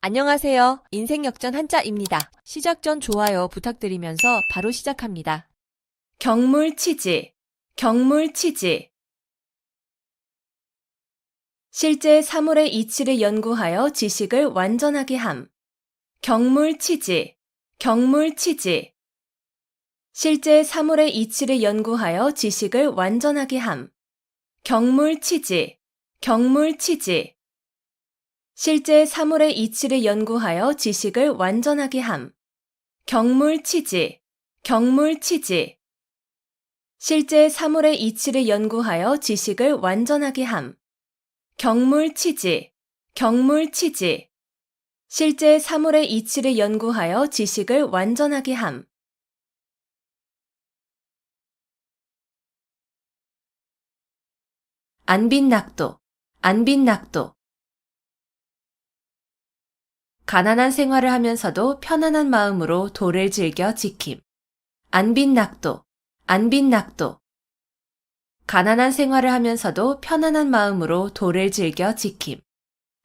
안녕하세요. 인생역전 한자입니다. 시작 전 좋아요 부탁드리면서 바로 시작합니다. 경물치지, 경물치지. 실제 사물의 이치를 연구하여 지식을 완전하게 함. 경물치지, 경물치지. 실제 사물의 이치를 연구하여 지식을 완전하게 함. 경물치지, 경물치지. 실제 사물의 이치를 연구하여 지식을 완전하게 함. 경물치지, 경물치지. 실제 사물의 이치를 연구하여 지식을 완전하게 함. 경물치지, 경물치지. 실제 사물의 이치를 연구하여 지식을 완전하게 함. 안빈낙도, 안빈낙도. 가난한 생활을 하면서도 편안한 마음으로 도를 즐겨 지킴. 안빈낙도, 안빈낙도. 가난한 생활을 하면서도 편안한 마음으로 도를 즐겨 지킴.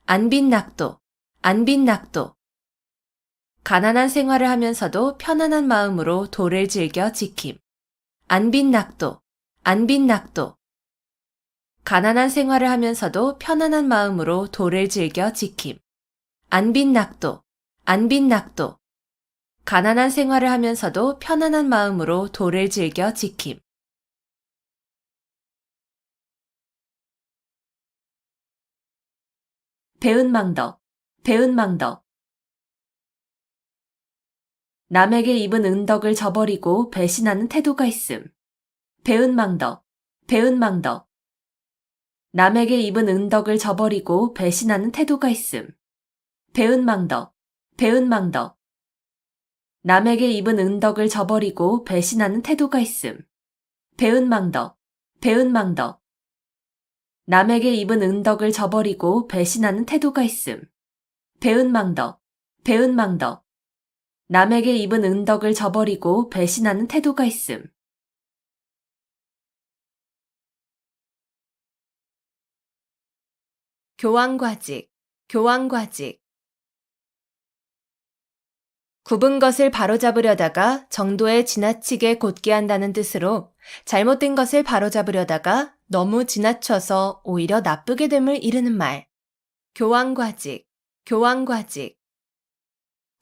안빈낙도, 안빈낙도. 가난한 생활을 하면서도 편안한 마음으로 도를 즐겨 지킴. 안빈낙도, 안빈낙도. 가난한 생활을 하면서도 편안한 마음으로 도를 즐겨 지킴. 안빈낙도, 안빈낙도. 가난한 생활을 하면서도 편안한 마음으로 도를 즐겨 지킴. 배은망덕, 배은망덕. 남에게 입은 은덕을 저버리고 배신하는 태도가 있음. 배은망덕, 배은망덕. 남에게 입은 은덕을 저버리고 배신하는 태도가 있음. 배은망덕, 배은망덕. 남에게 입은 은덕을 저버리고 배신하는 태도가 있음. 배은망덕, 배은망덕. 남에게 입은 은덕을 저버리고 배신하는 태도가 있음. 배은망덕, 배은망덕. 남에게 입은 은덕을 저버리고 배신하는 태도가 있음. 교황과직, 교황과직. 굽은 것을 바로잡으려다가 정도에 지나치게 곧게 한다는 뜻으로 잘못된 것을 바로잡으려다가 너무 지나쳐서 오히려 나쁘게 됨을 이르는 말. 교황과직, 교황과직.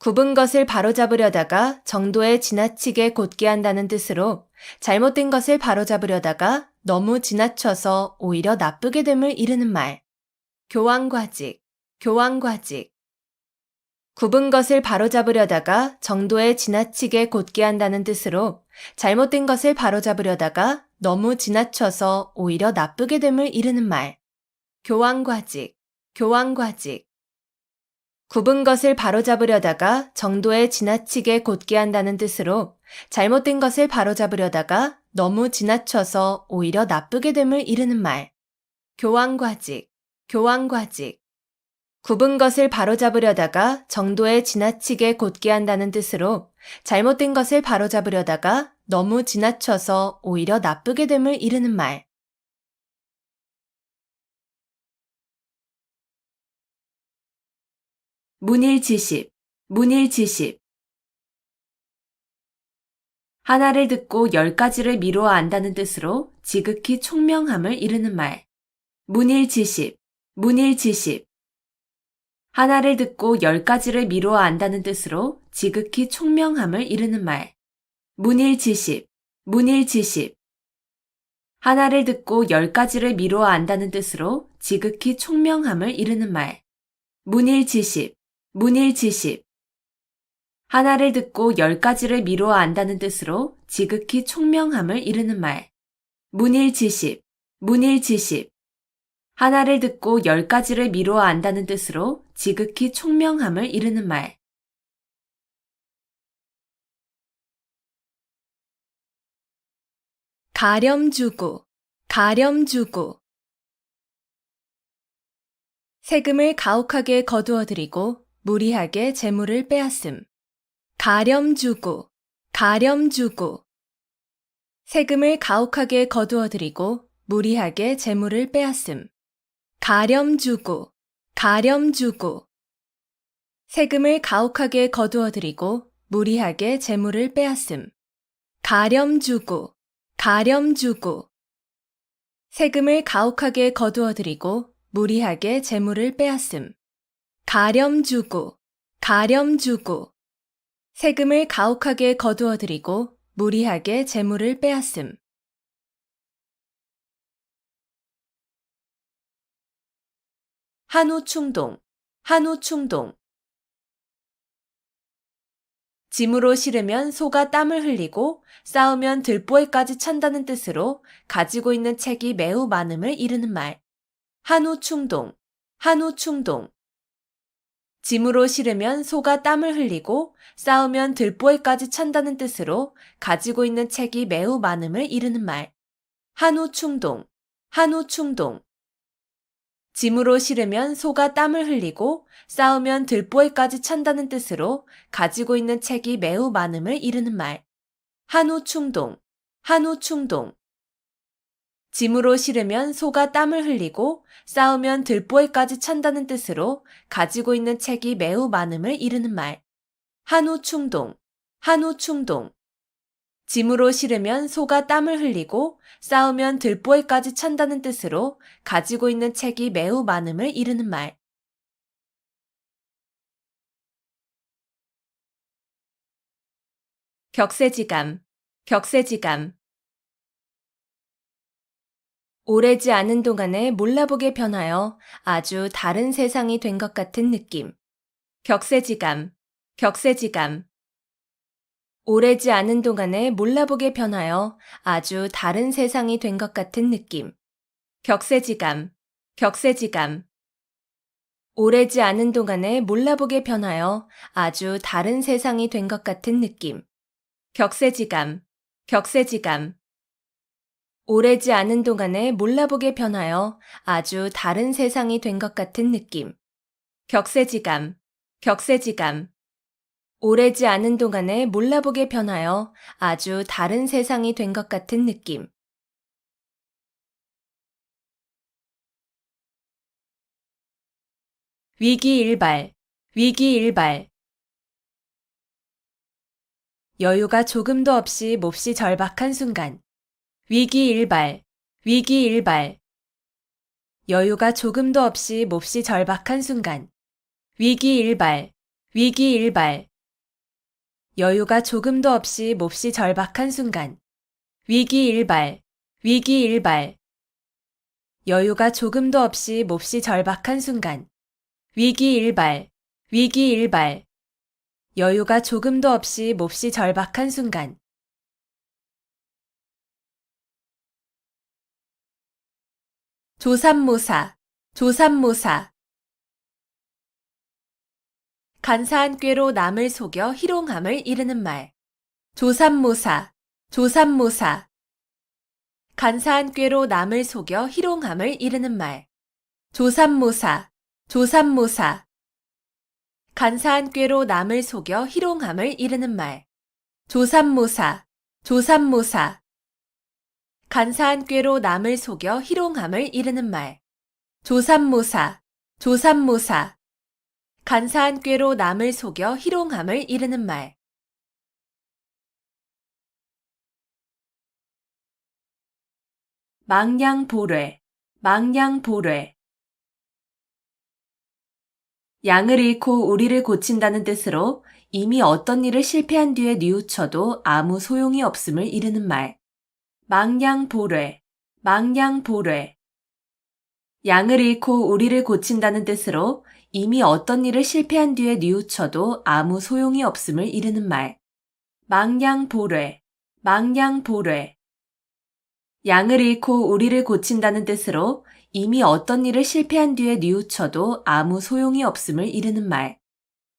굽은 것을 바로잡으려다가 정도에 지나치게 곧게 한다는 뜻으로 잘못된 것을 바로잡으려다가 너무 지나쳐서 오히려 나쁘게 됨을 이르는 말. 교황과직, 교황과직. 굽은 것을 바로잡으려다가 정도에 지나치게 곧게 한다는 뜻으로 잘못된 것을 바로잡으려다가 너무 지나쳐서 오히려 나쁘게 됨을 이르는 말. 교황과직, 교황과직. 굽은 것을 바로잡으려다가 정도에 지나치게 곧게 한다는 뜻으로 잘못된 것을 바로잡으려다가 너무 지나쳐서 오히려 나쁘게 됨을 이르는 말. 교황과직, 교황과직. 굽은 것을 바로잡으려다가 정도에 지나치게 곧게 한다는 뜻으로 잘못된 것을 바로잡으려다가 너무 지나쳐서 오히려 나쁘게 됨을 이르는 말. 문일지십, 문일지십. 하나를 듣고 10가지를 미루어 안다는 뜻으로 지극히 총명함을 이르는 말. 문일지십, 문일지십. 하나를 듣고 10가지를 미루어 안다는 뜻으로 지극히 총명함을 이르는 말. 문일지십, 문일지십. 하나를 듣고 10가지를 미루어 안다는 뜻으로 지극히 총명함을 이르는 말. 문일지십, 문일지십. 하나를 듣고 10가지를 미루어 안다는 뜻으로 지극히 총명함을 이르는 말. 문일지십, 문일지십. 하나를 듣고 10가지를 미루어 안다는 뜻으로 지극히 총명함을 이르는 말. 가렴주고, 가렴주고. 세금을 가혹하게 거두어들이고 무리하게 재물을 빼앗음. 가렴주고, 가렴주고. 세금을 가혹하게 거두어들이고 무리하게 재물을 빼앗음. 가렴주고, 가렴주고. 세금을 가혹하게 거두어들이고 무리하게 재물을 빼앗음. 가렴 주고, 가렴 주고. 세금을 가혹하게 거두어들이고 무리하게 재물을 빼앗음. 가렴 주고, 가렴 주고. 세금을 가혹하게 거두어들이고 무리하게 재물을 빼앗음. 한우 충동, 한우 충동. 짐으로 실으면 소가 땀을 흘리고 싸우면 들보에까지 찬다는 뜻으로 가지고 있는 책이 매우 많음을 이르는 말. 한우 충동, 한우 충동. 짐으로 실으면 소가 땀을 흘리고 싸우면 들보에까지 찬다는 뜻으로 가지고 있는 책이 매우 많음을 이르는 말. 한우 충동, 한우 충동. 짐으로 실으면 소가 땀을 흘리고 싸우면 들보에까지 찬다는 뜻으로 가지고 있는 책이 매우 많음을 이르는 말. 한우 충동, 한우 충동. 짐으로 실으면 소가 땀을 흘리고 싸우면 들보에까지 찬다는 뜻으로 가지고 있는 책이 매우 많음을 이르는 말. 한우 충동, 한우 충동. 짐으로 실으면 소가 땀을 흘리고 싸우면 들보에까지 찬다는 뜻으로 가지고 있는 책이 매우 많음을 이르는 말. 격세지감, 격세지감. 오래지 않은 동안에 몰라보게 변하여 아주 다른 세상이 된 것 같은 느낌. 격세지감, 격세지감. 오래지 않은 동안에 몰라보게 변하여 아주 다른 세상이 된 것 같은 느낌. 격세지감, 격세지감. 오래지 않은 동안에 몰라보게 변하여 아주 다른 세상이 된 것 같은 느낌. 격세지감, 격세지감. 오래지 않은 동안에 몰라보게 변하여 아주 다른 세상이 된 것 같은 느낌. 격세지감, 격세지감. 오래지 않은 동안에 몰라보게 변하여 아주 다른 세상이 된 것 같은 느낌. 위기일발, 위기일발. 여유가 조금도 없이 몹시 절박한 순간. 위기일발, 위기일발. 여유가 조금도 없이 몹시 절박한 순간. 위기일발, 위기일발. 여유가 조금도 없이 몹시 절박한 순간. 위기일발, 위기일발. 여유가 조금도 없이 몹시 절박한 순간. 위기일발, 위기일발. 여유가 조금도 없이 몹시 절박한 순간. 조삼모사, 조삼모사. 간사한 꾀로 남을 속여 희롱함을 이르는 말. 조삼모사, 조삼모사. 간사한 꾀로 남을 속여 희롱함을 이르는 말. 조삼모사, 조삼모사. 간사한 꾀로 남을 속여 희롱함을 이르는 말. 조삼모사, 조삼모사. 간사한 꾀로 남을 속여 희롱함을 이르는 말. 조삼모사, 조삼모사. 간사한 꾀로 남을 속여 희롱함을 이르는 말. 망냥보뢰, 망냥보뢰. 양을 잃고 우리를 고친다는 뜻으로 이미 어떤 일을 실패한 뒤에 뉘우쳐도 아무 소용이 없음을 이르는 말. 망냥보뢰, 망냥보뢰. 양을 잃고 우리를 고친다는 뜻으로 이미 어떤 일을 실패한 뒤에 뉘우쳐도 아무 소용이 없음을 이르는 말. 망냥보뢰, 망냥보뢰. 양을 잃고 우리를 고친다는 뜻으로 이미 어떤 일을 실패한 뒤에 뉘우쳐도 아무 소용이 없음을 이르는 말.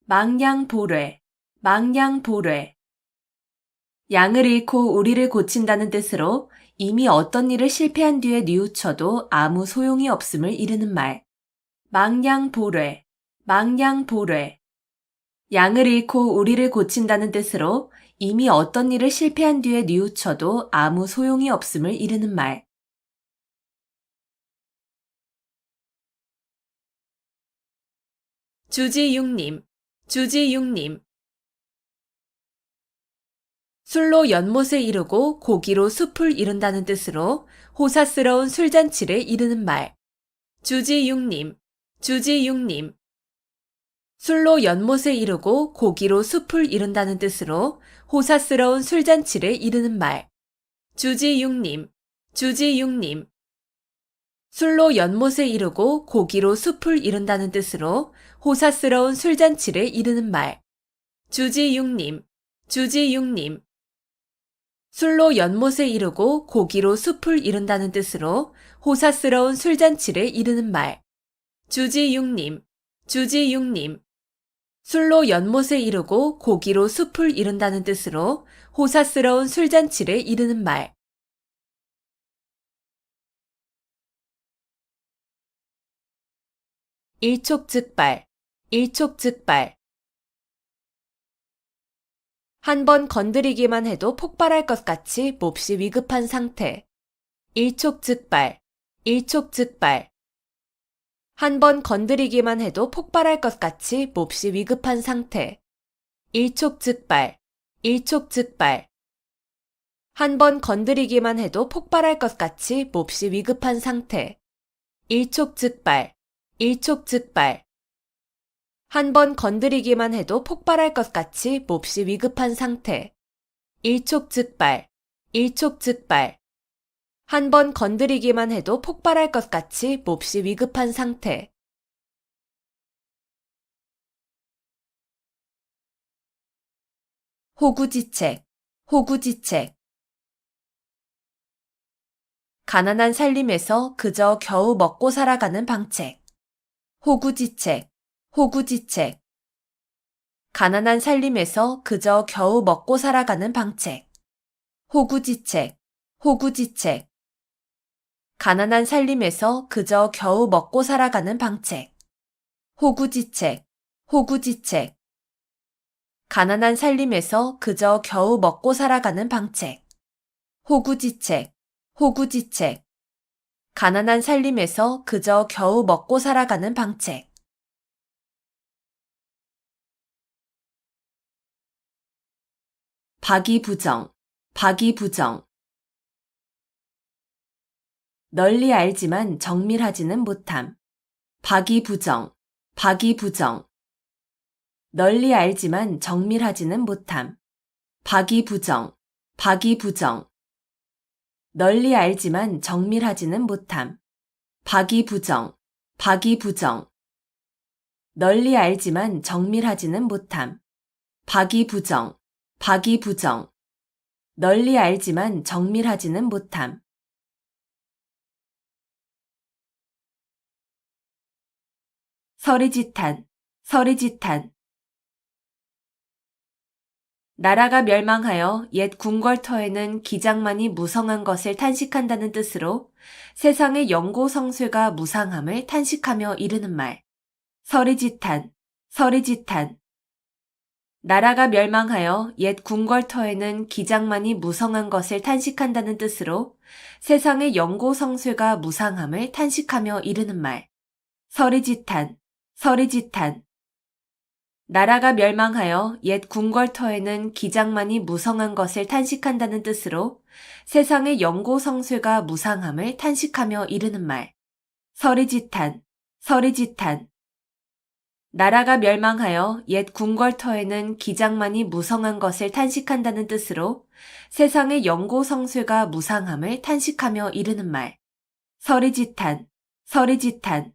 망냥보뢰, 망냥보뢰. 양을 잃고 우리를 고친다는 뜻으로 이미 어떤 일을 실패한 뒤에 뉘우쳐도 아무 소용이 없음을 이르는 말. 망냥보뢰, 망냥보뢰. 양을 잃고 우리를 고친다는 뜻으로 이미 어떤 일을 실패한 뒤에 뉘우쳐도 아무 소용이 없음을 이르는 말. 주지육림, 주지육님. 술로 연못을 이루고 고기로 숲을 이룬다는 뜻으로 호사스러운 술잔치를 이루는 말. 주지육님. 주지육님. 술로 연못을 이루고 고기로 숲을 이룬다는 뜻으로 호사스러운 술잔치를 이루는 말. 주지육님. 주지육님. 술로 연못을 이루고 고기로 숲을 이룬다는 뜻으로 호사스러운 술잔치를 이루는 말. 주지육님. 주지육님. 술로 연못을 이루고 고기로 숲을 이룬다는 뜻으로 호사스러운 술잔치를 이루는 말. 주지육님. 주지육님. 술로 연못을 이루고 고기로 숲을 이룬다는 뜻으로 호사스러운 술잔치를 이루는 말. 일촉즉발, 일촉즉발. 한 번 건드리기만 해도 폭발할 것 같이 몹시 위급한 상태. 일촉즉발, 일촉즉발. 한 번 건드리기만 해도 폭발할 것 같이 몹시 위급한 상태. 일촉즉발, 일촉즉발. 한 번 건드리기만 해도 폭발할 것 같이 몹시 위급한 상태. 일촉즉발, 일촉즉발. 한 번 건드리기만 해도 폭발할 것 같이 몹시 위급한 상태. 일촉즉발, 일촉즉발. 한 번 건드리기만 해도 폭발할 것 같이 몹시 위급한 상태. 호구지책, 호구지책. 가난한 살림에서 그저 겨우 먹고 살아가는 방책. 호구지책, 호구지책. 가난한 살림에서 그저 겨우 먹고 살아가는 방책. 호구지책, 호구지책. 가난한 살림에서 그저 겨우 먹고 살아가는 방책. 호구지책, 호구지책. 가난한 살림에서 그저 겨우 먹고 살아가는 방책. 호구지책, 호구지책. 가난한 살림에서 그저 겨우 먹고 살아가는 방책. 박이부정, 박이부정. 널리 알지만 정밀하지는 못함. 박이부정, 박이부정. 널리 알지만 정밀하지는 못함. 박이부정, 박이부정. 널리 알지만 정밀하지는 못함. 박이부정, 박이부정. 널리 알지만 정밀하지는 못함. 박이부정, 박이부정. 널리 알지만 정밀하지는 못함. 서리짓한, 서리짓한. 나라가 멸망하여 옛 궁궐터에는 기장만이 무성한 것을 탄식한다는 뜻으로 세상의 영고성쇠가 무상함을 탄식하며 이르는 말. 서리짓한, 서리짓한. 나라가 멸망하여 옛 궁궐터에는 기장만이 무성한 것을 탄식한다는 뜻으로 세상의 영고성쇠가 무상함을 탄식하며 이르는 말. 서리짓한, 서리짓한. 나라가 멸망하여 옛 궁궐터에는 기장만이 무성한 것을 탄식한다는 뜻으로 세상의 영고성쇠가 무상함을 탄식하며 이르는 말. 서리짓한, 서리짓한. 나라가 멸망하여 옛 궁궐터에는 기장만이 무성한 것을 탄식한다는 뜻으로 세상의 영고성쇠가 무상함을 탄식하며 이르는 말. 서리짓한, 서리짓한.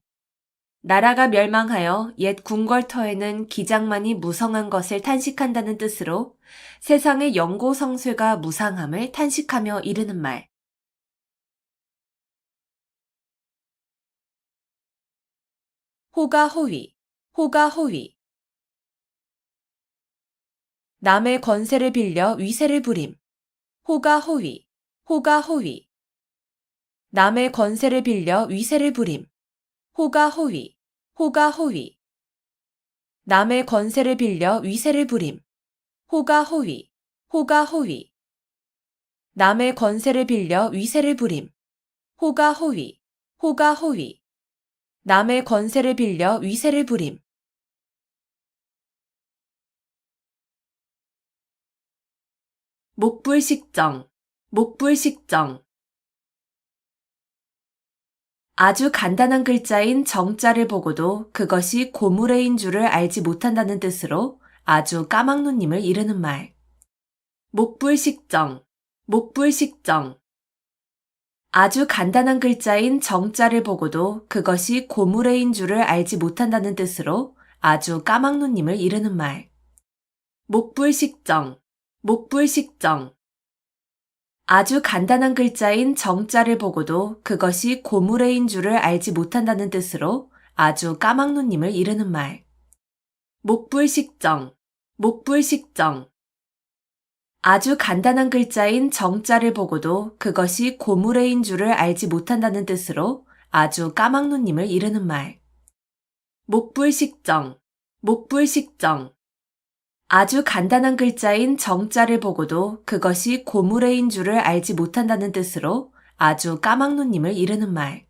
나라가 멸망하여 옛 궁궐터에는 기장만이 무성한 것을 탄식한다는 뜻으로 세상의 영고성쇠가 무상함을 탄식하며 이르는 말. 호가호위, 호가호위. 남의 권세를 빌려 위세를 부림. 호가호위, 호가호위. 남의 권세를 빌려 위세를 부림. 호가호위, 호가호위. 남의 권세를 빌려 위세를 부림. 호가호위, 호가호위. 남의 권세를 빌려 위세를 부림. 호가호위, 호가호위. 남의 권세를 빌려 위세를 부림. 목불식정, 목불식정. 아주 간단한 글자인 정자를 보고도 그것이 고무래인 줄을 알지 못한다는 뜻으로 아주 까막눈님을 이르는 말. 목불식정, 목불식정. 아주 간단한 글자인 정자를 보고도 그것이 고무래인 줄을 알지 못한다는 뜻으로 아주 까막눈님을 이르는 말. 목불식정, 목불식정. 아주 간단한 글자인 정자를 보고도 그것이 고무래인 줄을 알지 못한다는 뜻으로 아주 까막눈님을 이르는 말. 목불식정, 목불식정. 아주 간단한 글자인 정자를 보고도 그것이 고무래인 줄을 알지 못한다는 뜻으로 아주 까막눈님을 이르는 말. 목불식정, 목불식정. 아주 간단한 글자인 정자를 보고도 그것이 고무래인 줄을 알지 못한다는 뜻으로 아주 까막눈님을 이르는 말.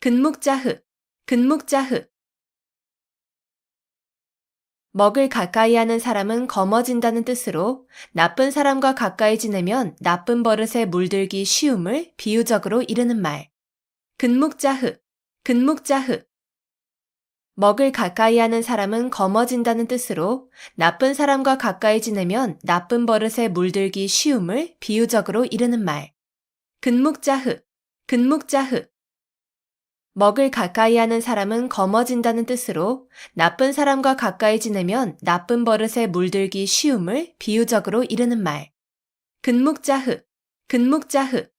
근묵자흑, 근묵자흑. 먹을 가까이 하는 사람은 검어진다는 뜻으로 나쁜 사람과 가까이 지내면 나쁜 버릇에 물들기 쉬움을 비유적으로 이르는 말. 근묵자흑, 근묵자흑. 먹을 가까이 하는 사람은 검어진다는 뜻으로 나쁜 사람과 가까이 지내면 나쁜 버릇에 물들기 쉬움을 비유적으로 이르는 말. 근묵자흑, 근묵자흑. 먹을 가까이 하는 사람은 검어진다는 뜻으로 나쁜 사람과 가까이 지내면 나쁜 버릇에 물들기 쉬움을 비유적으로 이르는 말. 근묵자흑, 근묵자흑.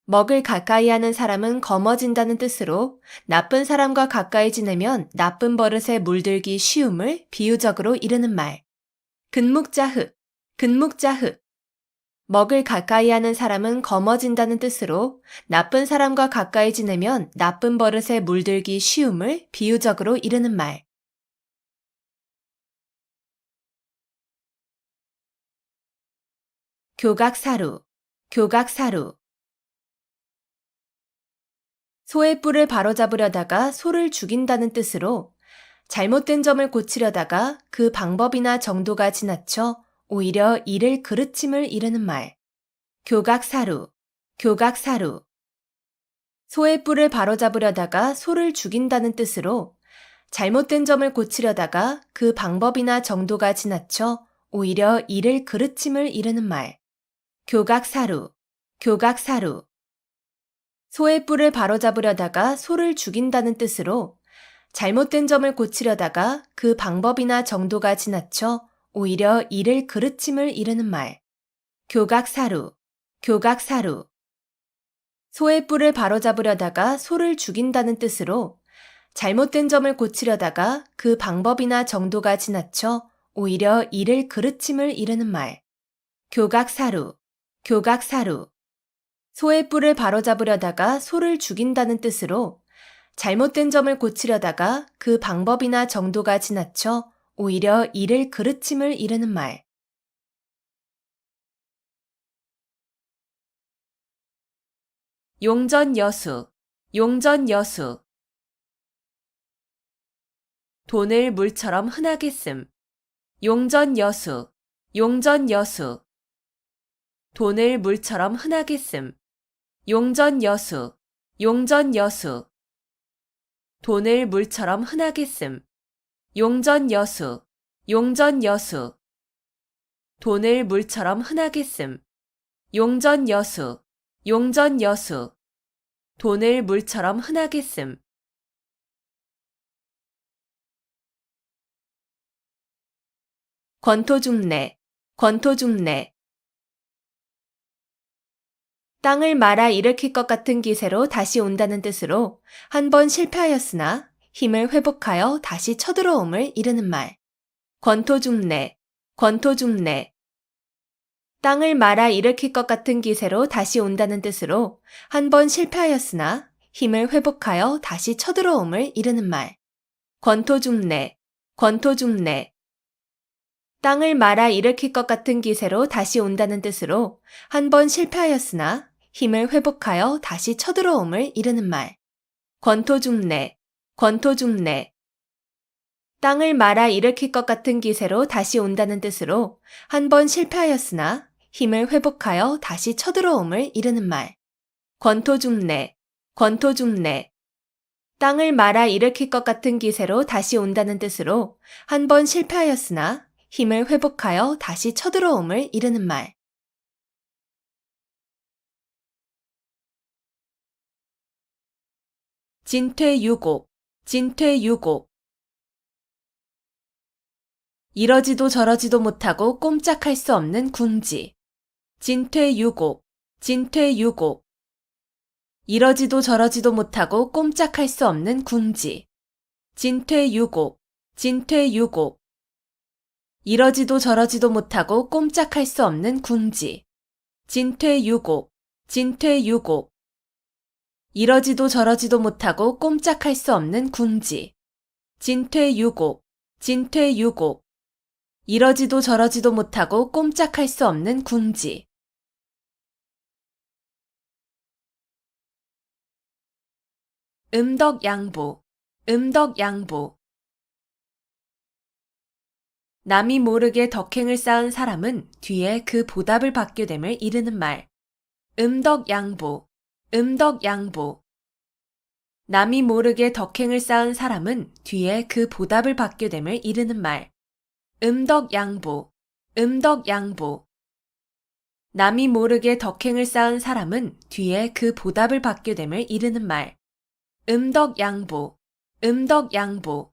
먹을 가까이 하는 사람은 검어진다는 뜻으로 나쁜 사람과 가까이 지내면 나쁜 버릇에 물들기 쉬움을 비유적으로 이르는 말. 근묵자흑, 근묵자흑. 먹을 가까이 하는 사람은 검어진다는 뜻으로 나쁜 사람과 가까이 지내면 나쁜 버릇에 물들기 쉬움을 비유적으로 이르는 말. 교각사루, 교각사루. 소의 뿔을 바로잡으려다가 소를 죽인다는 뜻으로 잘못된 점을 고치려다가 그 방법이나 정도가 지나쳐 오히려 이를 그르침을 이르는 말. 교각사루, 교각사루. 소의 뿔을 바로잡으려다가 소를 죽인다는 뜻으로 잘못된 점을 고치려다가 그 방법이나 정도가 지나쳐 오히려 이를 그르침을 이르는 말. 교각사루, 교각사루. 소의 뿔을 바로잡으려다가 소를 죽인다는 뜻으로 잘못된 점을 고치려다가 그 방법이나 정도가 지나쳐 오히려 이를 그르침을 이르는 말. 교각사루, 교각사루. 소의 뿔을 바로잡으려다가 소를 죽인다는 뜻으로 잘못된 점을 고치려다가 그 방법이나 정도가 지나쳐 오히려 이를 그르침을 이르는 말. 교각사루, 교각사루. 소의 뿔을 바로잡으려다가 소를 죽인다는 뜻으로 잘못된 점을 고치려다가 그 방법이나 정도가 지나쳐 오히려 이를 그르침을 이르는 말. 용전여수, 용전여수. 돈을 물처럼 흔하게 씀. 용전여수, 용전여수. 돈을 물처럼 흔하게 씀. 용전여수, 용전여수. 돈을 물처럼 흔하게 씀. 용전여수, 용전여수. 돈을 물처럼 흔하게 씀. 용전여수, 용전여수. 돈을 물처럼 흔하게 씀. 권토중래, 권토중래. 땅을 말아 일으킬 것 같은 기세로 다시 온다는 뜻으로 한 번 실패하였으나 힘을 회복하여 다시 쳐들어옴을 이르는 말. 권토중래, 권토중래. 땅을 말아 일으킬 것 같은 기세로 다시 온다는 뜻으로 한 번 실패하였으나 힘을 회복하여 다시 쳐들어옴을 이르는 말. 권토중래, 권토중래. 땅을 말아 일으킬 것 같은 기세로 다시 온다는 뜻으로 한 번 실패하였으나 힘을 회복하여 다시 쳐들어옴을 이르는 말. 권토중래, 권토중래. 땅을 말아 일으킬 것 같은 기세로 다시 온다는 뜻으로 한 번 실패하였으나 힘을 회복하여 다시 쳐들어옴을 이르는 말. 권토중래, 권토중래. 땅을 말아 일으킬 것 같은 기세로 다시 온다는 뜻으로 한 번 실패하였으나 힘을 회복하여 다시 쳐들어옴을 이르는 말. 진퇴유곡, 진퇴유곡. 이러지도 저러지도 못하고 꼼짝할 수 없는 궁지. 진퇴유곡, 진퇴유곡. 이러지도 저러지도 못하고 꼼짝할 수 없는 궁지. 진퇴유곡, 진퇴유곡. 이러지도 저러지도 못하고 꼼짝할 수 없는 궁지. 진퇴유곡, 진퇴유곡. 이러지도 저러지도 못하고 꼼짝할 수 없는 궁지. 진퇴유곡, 진퇴유곡. 이러지도 저러지도 못하고 꼼짝할 수 없는 궁지. 음덕양보, 음덕양보. 남이 모르게 덕행을 쌓은 사람은 뒤에 그 보답을 받게 됨을 이르는 말. 음덕양보, 음덕양보. 남이 모르게 덕행을 쌓은 사람은 뒤에 그 보답을 받게 됨을 이르는 말. 음덕양보, 음덕양보. 남이 모르게 덕행을 쌓은 사람은 뒤에 그 보답을 받게 됨을 이르는 말. 음덕양보, 음덕양보.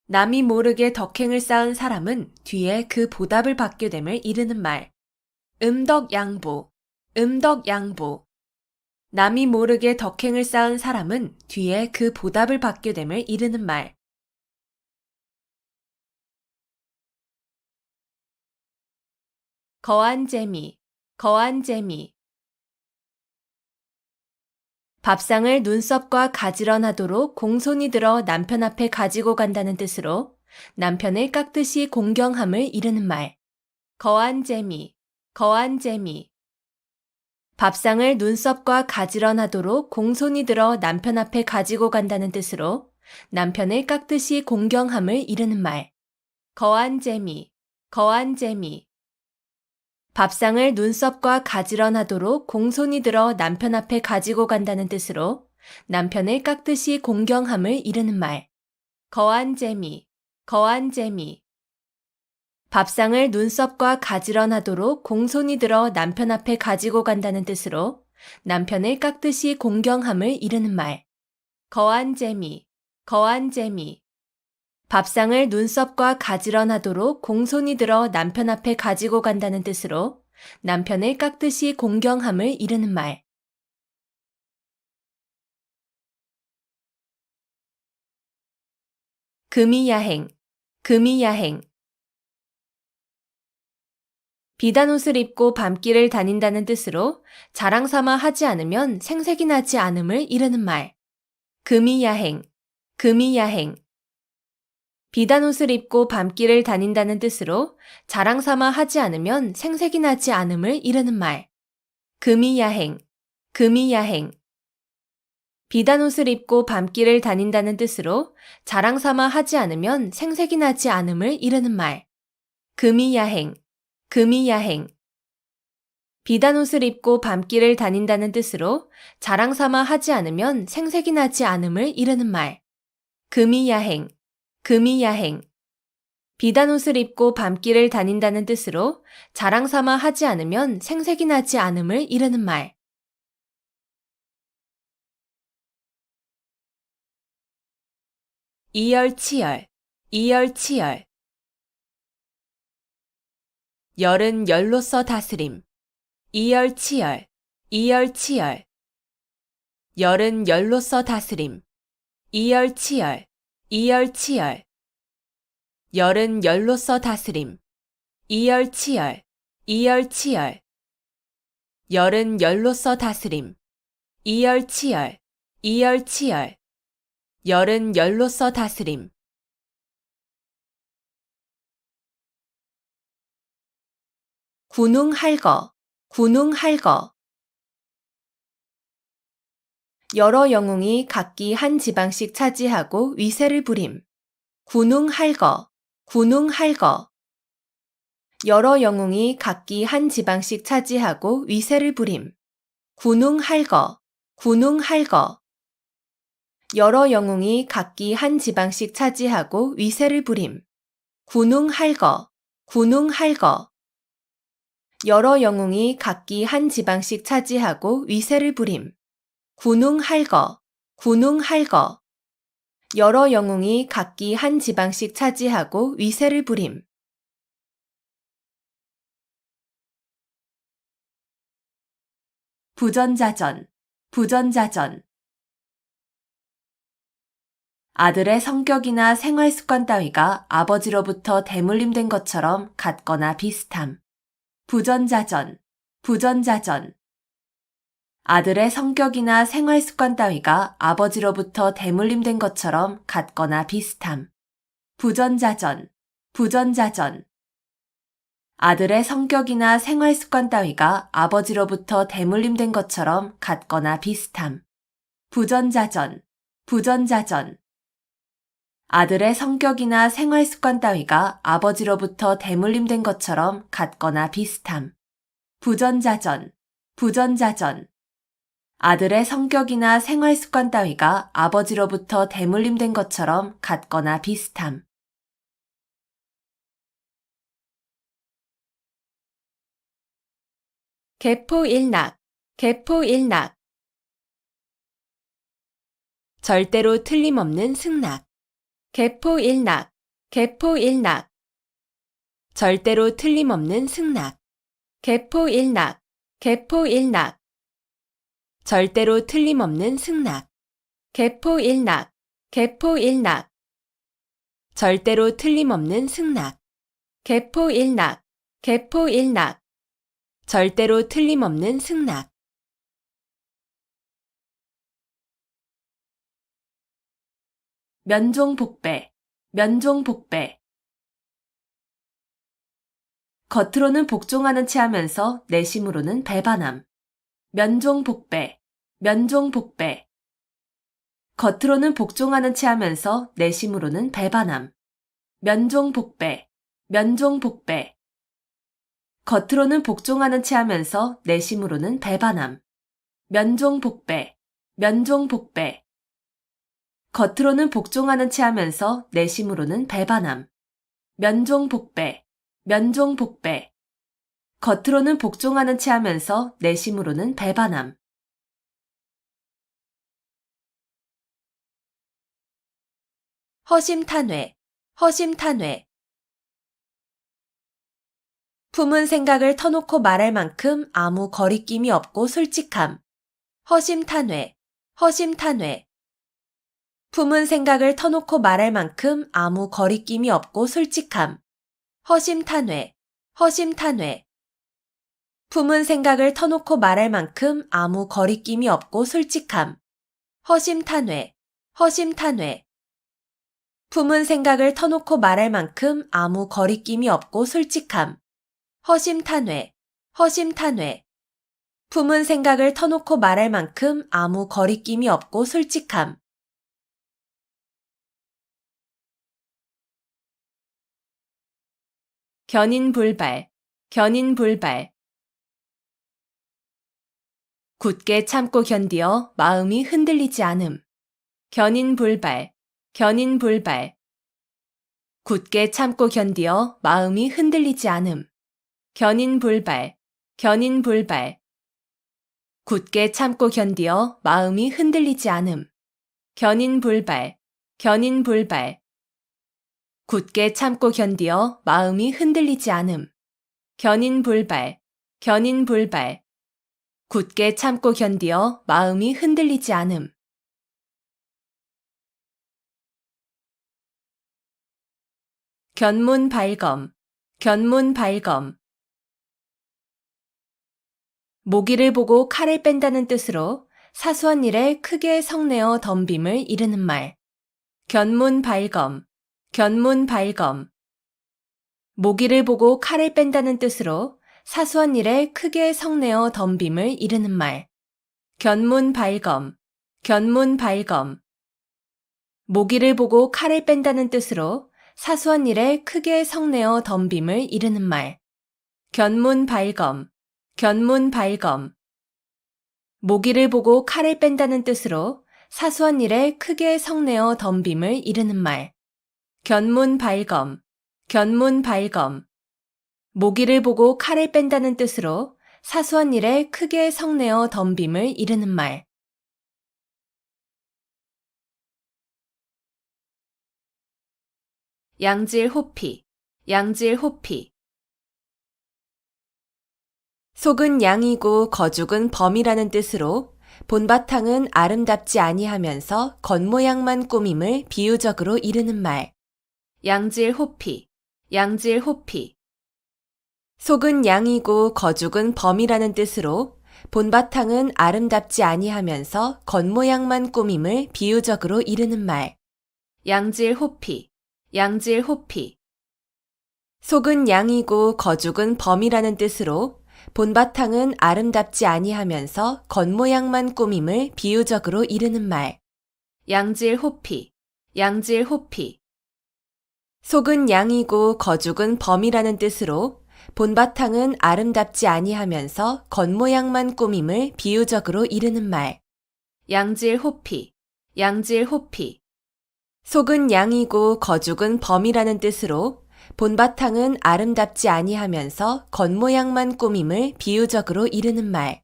남이 모르게 덕행을 쌓은 사람은 뒤에 그 보답을 받게 됨을 이르는 말. 음덕양보, 음덕양보. 남이 모르게 덕행을 쌓은 사람은 뒤에 그 보답을 받게 됨을 이르는 말. 거한 재미, 거한 재미. 밥상을 눈썹과 가지런하도록 공손히 들어 남편 앞에 가지고 간다는 뜻으로 남편을 깎듯이 공경함을 이르는 말. 거한 재미, 거한 재미. 밥상을 눈썹과 가지런하도록 공손히 들어 남편 앞에 가지고 간다는 뜻으로 남편을 깎듯이 공경함을 이르는 말. 거한 재미, 거한 재미. 밥상을 눈썹과 가지런하도록 공손히 들어 남편 앞에 가지고 간다는 뜻으로 남편을 깎듯이 공경함을 이르는 말. 거한 재미, 거한 재미. 밥상을 눈썹과 가지런하도록 공손히 들어 남편 앞에 가지고 간다는 뜻으로 남편을 깎듯이 공경함을 이르는 말. 거한 재미, 거한 재미. 밥상을 눈썹과 가지런하도록 공손히 들어 남편 앞에 가지고 간다는 뜻으로 남편을 깎듯이 공경함을 이르는 말. 금이야행, 금이야행. 비단 옷을 입고 밤길을 다닌다는 뜻으로 자랑 삼아 하지 않으면 생색이 나지 않음을 이르는 말. 금이야행, 금이야행. 비단 옷을 입고 밤길을 다닌다는 뜻으로 자랑 삼아 하지 않으면 생색이 나지 않음을 이르는 말. 금이야행, 금이야행. 비단 옷을 입고 밤길을 다닌다는 뜻으로 자랑 삼아 하지 않으면 생색이 나지 않음을 이르는 말. 금이야행, 금이야행. 비단 옷을 입고 밤길을 다닌다는 뜻으로 자랑 삼아 하지 않으면 생색이 나지 않음을 이르는 말. 금이야행, 금이야행. 비단 옷을 입고 밤길을 다닌다는 뜻으로 자랑 삼아 하지 않으면 생색이 나지 않음을 이르는 말. 이열치열, 이열치열. 열은 열로서 다스림. 이열치열, 이열치열. 열은 열로서 다스림. 이열치열, 이열치열. 열은 열로서 다스림. 이열치열, 이열치열. 열은 열로서 다스림. 이열치열, 이열치열. 열은 열로서 다스림. 군웅할거, 군웅할거. 여러 영웅이 각기 한 지방씩 차지하고 위세를 부림. 군웅할거, 군웅할거. 여러 영웅이 각기 한 지방씩 차지하고 위세를 부림. 군웅할거, 군웅할거. 여러 영웅이 각기 한 지방씩 차지하고 위세를 부림. 군웅할거, 군웅할거. 여러 영웅이 각기 한 지방씩 차지하고 위세를 부림. 군웅할거, 군웅할거. 여러 영웅이 각기 한 지방씩 차지하고 위세를 부림. 부전자전, 부전자전. 아들의 성격이나 생활 습관 따위가 아버지로부터 대물림된 것처럼 같거나 비슷함. 부전자전, 부전자전. 아들의 성격이나 생활 습관 따위가 아버지로부터 대물림된 것처럼 같거나 비슷함. 부전자전, 부전자전. 아들의 성격이나 생활 습관 따위가 아버지로부터 대물림된 것처럼 같거나 비슷함. 부전자전, 부전자전. 아들의 성격이나 생활 습관 따위가 아버지로부터 대물림된 것처럼 같거나 비슷함. 부전자전, 부전자전. 아들의 성격이나 생활 습관 따위가 아버지로부터 대물림된 것처럼 같거나 비슷함. 개포일낙, 개포일낙. 절대로 틀림없는 승낙. 개포일낙, 개포일낙. 절대로 틀림없는 승낙. 개포일낙, 개포일낙. 절대로 틀림없는 승낙. 개포일낙, 개포일낙. 절대로 틀림없는 승낙. 개포일낙, 개포일낙. 절대로 틀림없는 승낙. 면종복배, 면종복배. 겉으로는 복종하는 체 하면서 내심으로는 배반함. 면종복배, 면종복배. 겉으로는 복종하는 체 하면서 내심으로는 배반함. 면종복배, 면종복배. 겉으로는 복종하는 체 하면서 내심으로는 배반함. 면종복배, 면종복배. 겉으로는 복종하는 체 하면서 내심으로는 배반함. 면종복배, 면종복배. 겉으로는 복종하는 체 하면서 내심으로는 배반함. 허심탄회, 허심탄회. 품은 생각을 터놓고 말할 만큼 아무 거리낌이 없고 솔직함. 허심탄회, 허심탄회. 품은 생각을 터놓고 말할 만큼 아무 거리낌이 없고 솔직함. 허심탄회, 허심탄회. 품은 생각을 터놓고 말할 만큼 아무 거리낌이 없고 솔직함. 허심탄회, 허심탄회. 품은 생각을 터놓고 말할 만큼 아무 거리낌이 없고 솔직함. 허심탄회, 허심탄회. 품은 생각을 터놓고 말할 만큼 아무 거리낌이 없고 솔직함. 견인불발, 견인불발. 굳게 참고 견디어 마음이 흔들리지 않음. 견인불발, 견인불발. 굳게 참고 견디어 마음이 흔들리지 않음. 견인불발, 견인불발. 굳게 참고 견디어 마음이 흔들리지 않음. 견인불발, 견인불발. 굳게 참고 견디어 마음이 흔들리지 않음. 견인불발, 견인불발. 굳게 참고 견디어 마음이 흔들리지 않음. 견문발검, 견문발검. 모기를 보고 칼을 뺀다는 뜻으로 사소한 일에 크게 성내어 덤빔을 이르는 말. 견문발검, 견문발검. 모기를 보고 칼을 뺀다는 뜻으로 사소한 일에 크게 성내어 덤빔을 이르는 말. 견문발검, 견문발검. 모기를 보고 칼을 뺀다는 뜻으로 사소한 일에 크게 성내어 덤빔을 이르는 말. 견문발검, 견문발검. 모기를 보고 칼을 뺀다는 뜻으로 사소한 일에 크게 성내어 덤빔을 이르는 말. 견문발검, 견문발검. 모기를 보고 칼을 뺀다는 뜻으로 사소한 일에 크게 성내어 덤빔을 이르는 말. 양질호피, 양질호피. 속은 양이고 거죽은 범이라는 뜻으로 본바탕은 아름답지 아니하면서 겉모양만 꾸밈을 비유적으로 이르는 말. 양질호피, 양질호피. 속은 양이고 거죽은 범이라는 뜻으로 본바탕은 아름답지 아니하면서 겉모양만 꾸밈을 비유적으로 이르는 말. 양질호피, 양질호피. 속은 양이고 거죽은 범이라는 뜻으로 본바탕은 아름답지 아니하면서 겉모양만 꾸밈을 비유적으로 이르는 말. 양질호피, 양질호피. 속은 양이고 거죽은 범이라는 뜻으로 본바탕은 아름답지 아니하면서 겉모양만 꾸밈을 비유적으로 이르는 말. 양질호피, 양질호피. 속은 양이고 거죽은 범이라는 뜻으로 본바탕은 아름답지 아니하면서 겉모양만 꾸밈을 비유적으로 이르는 말.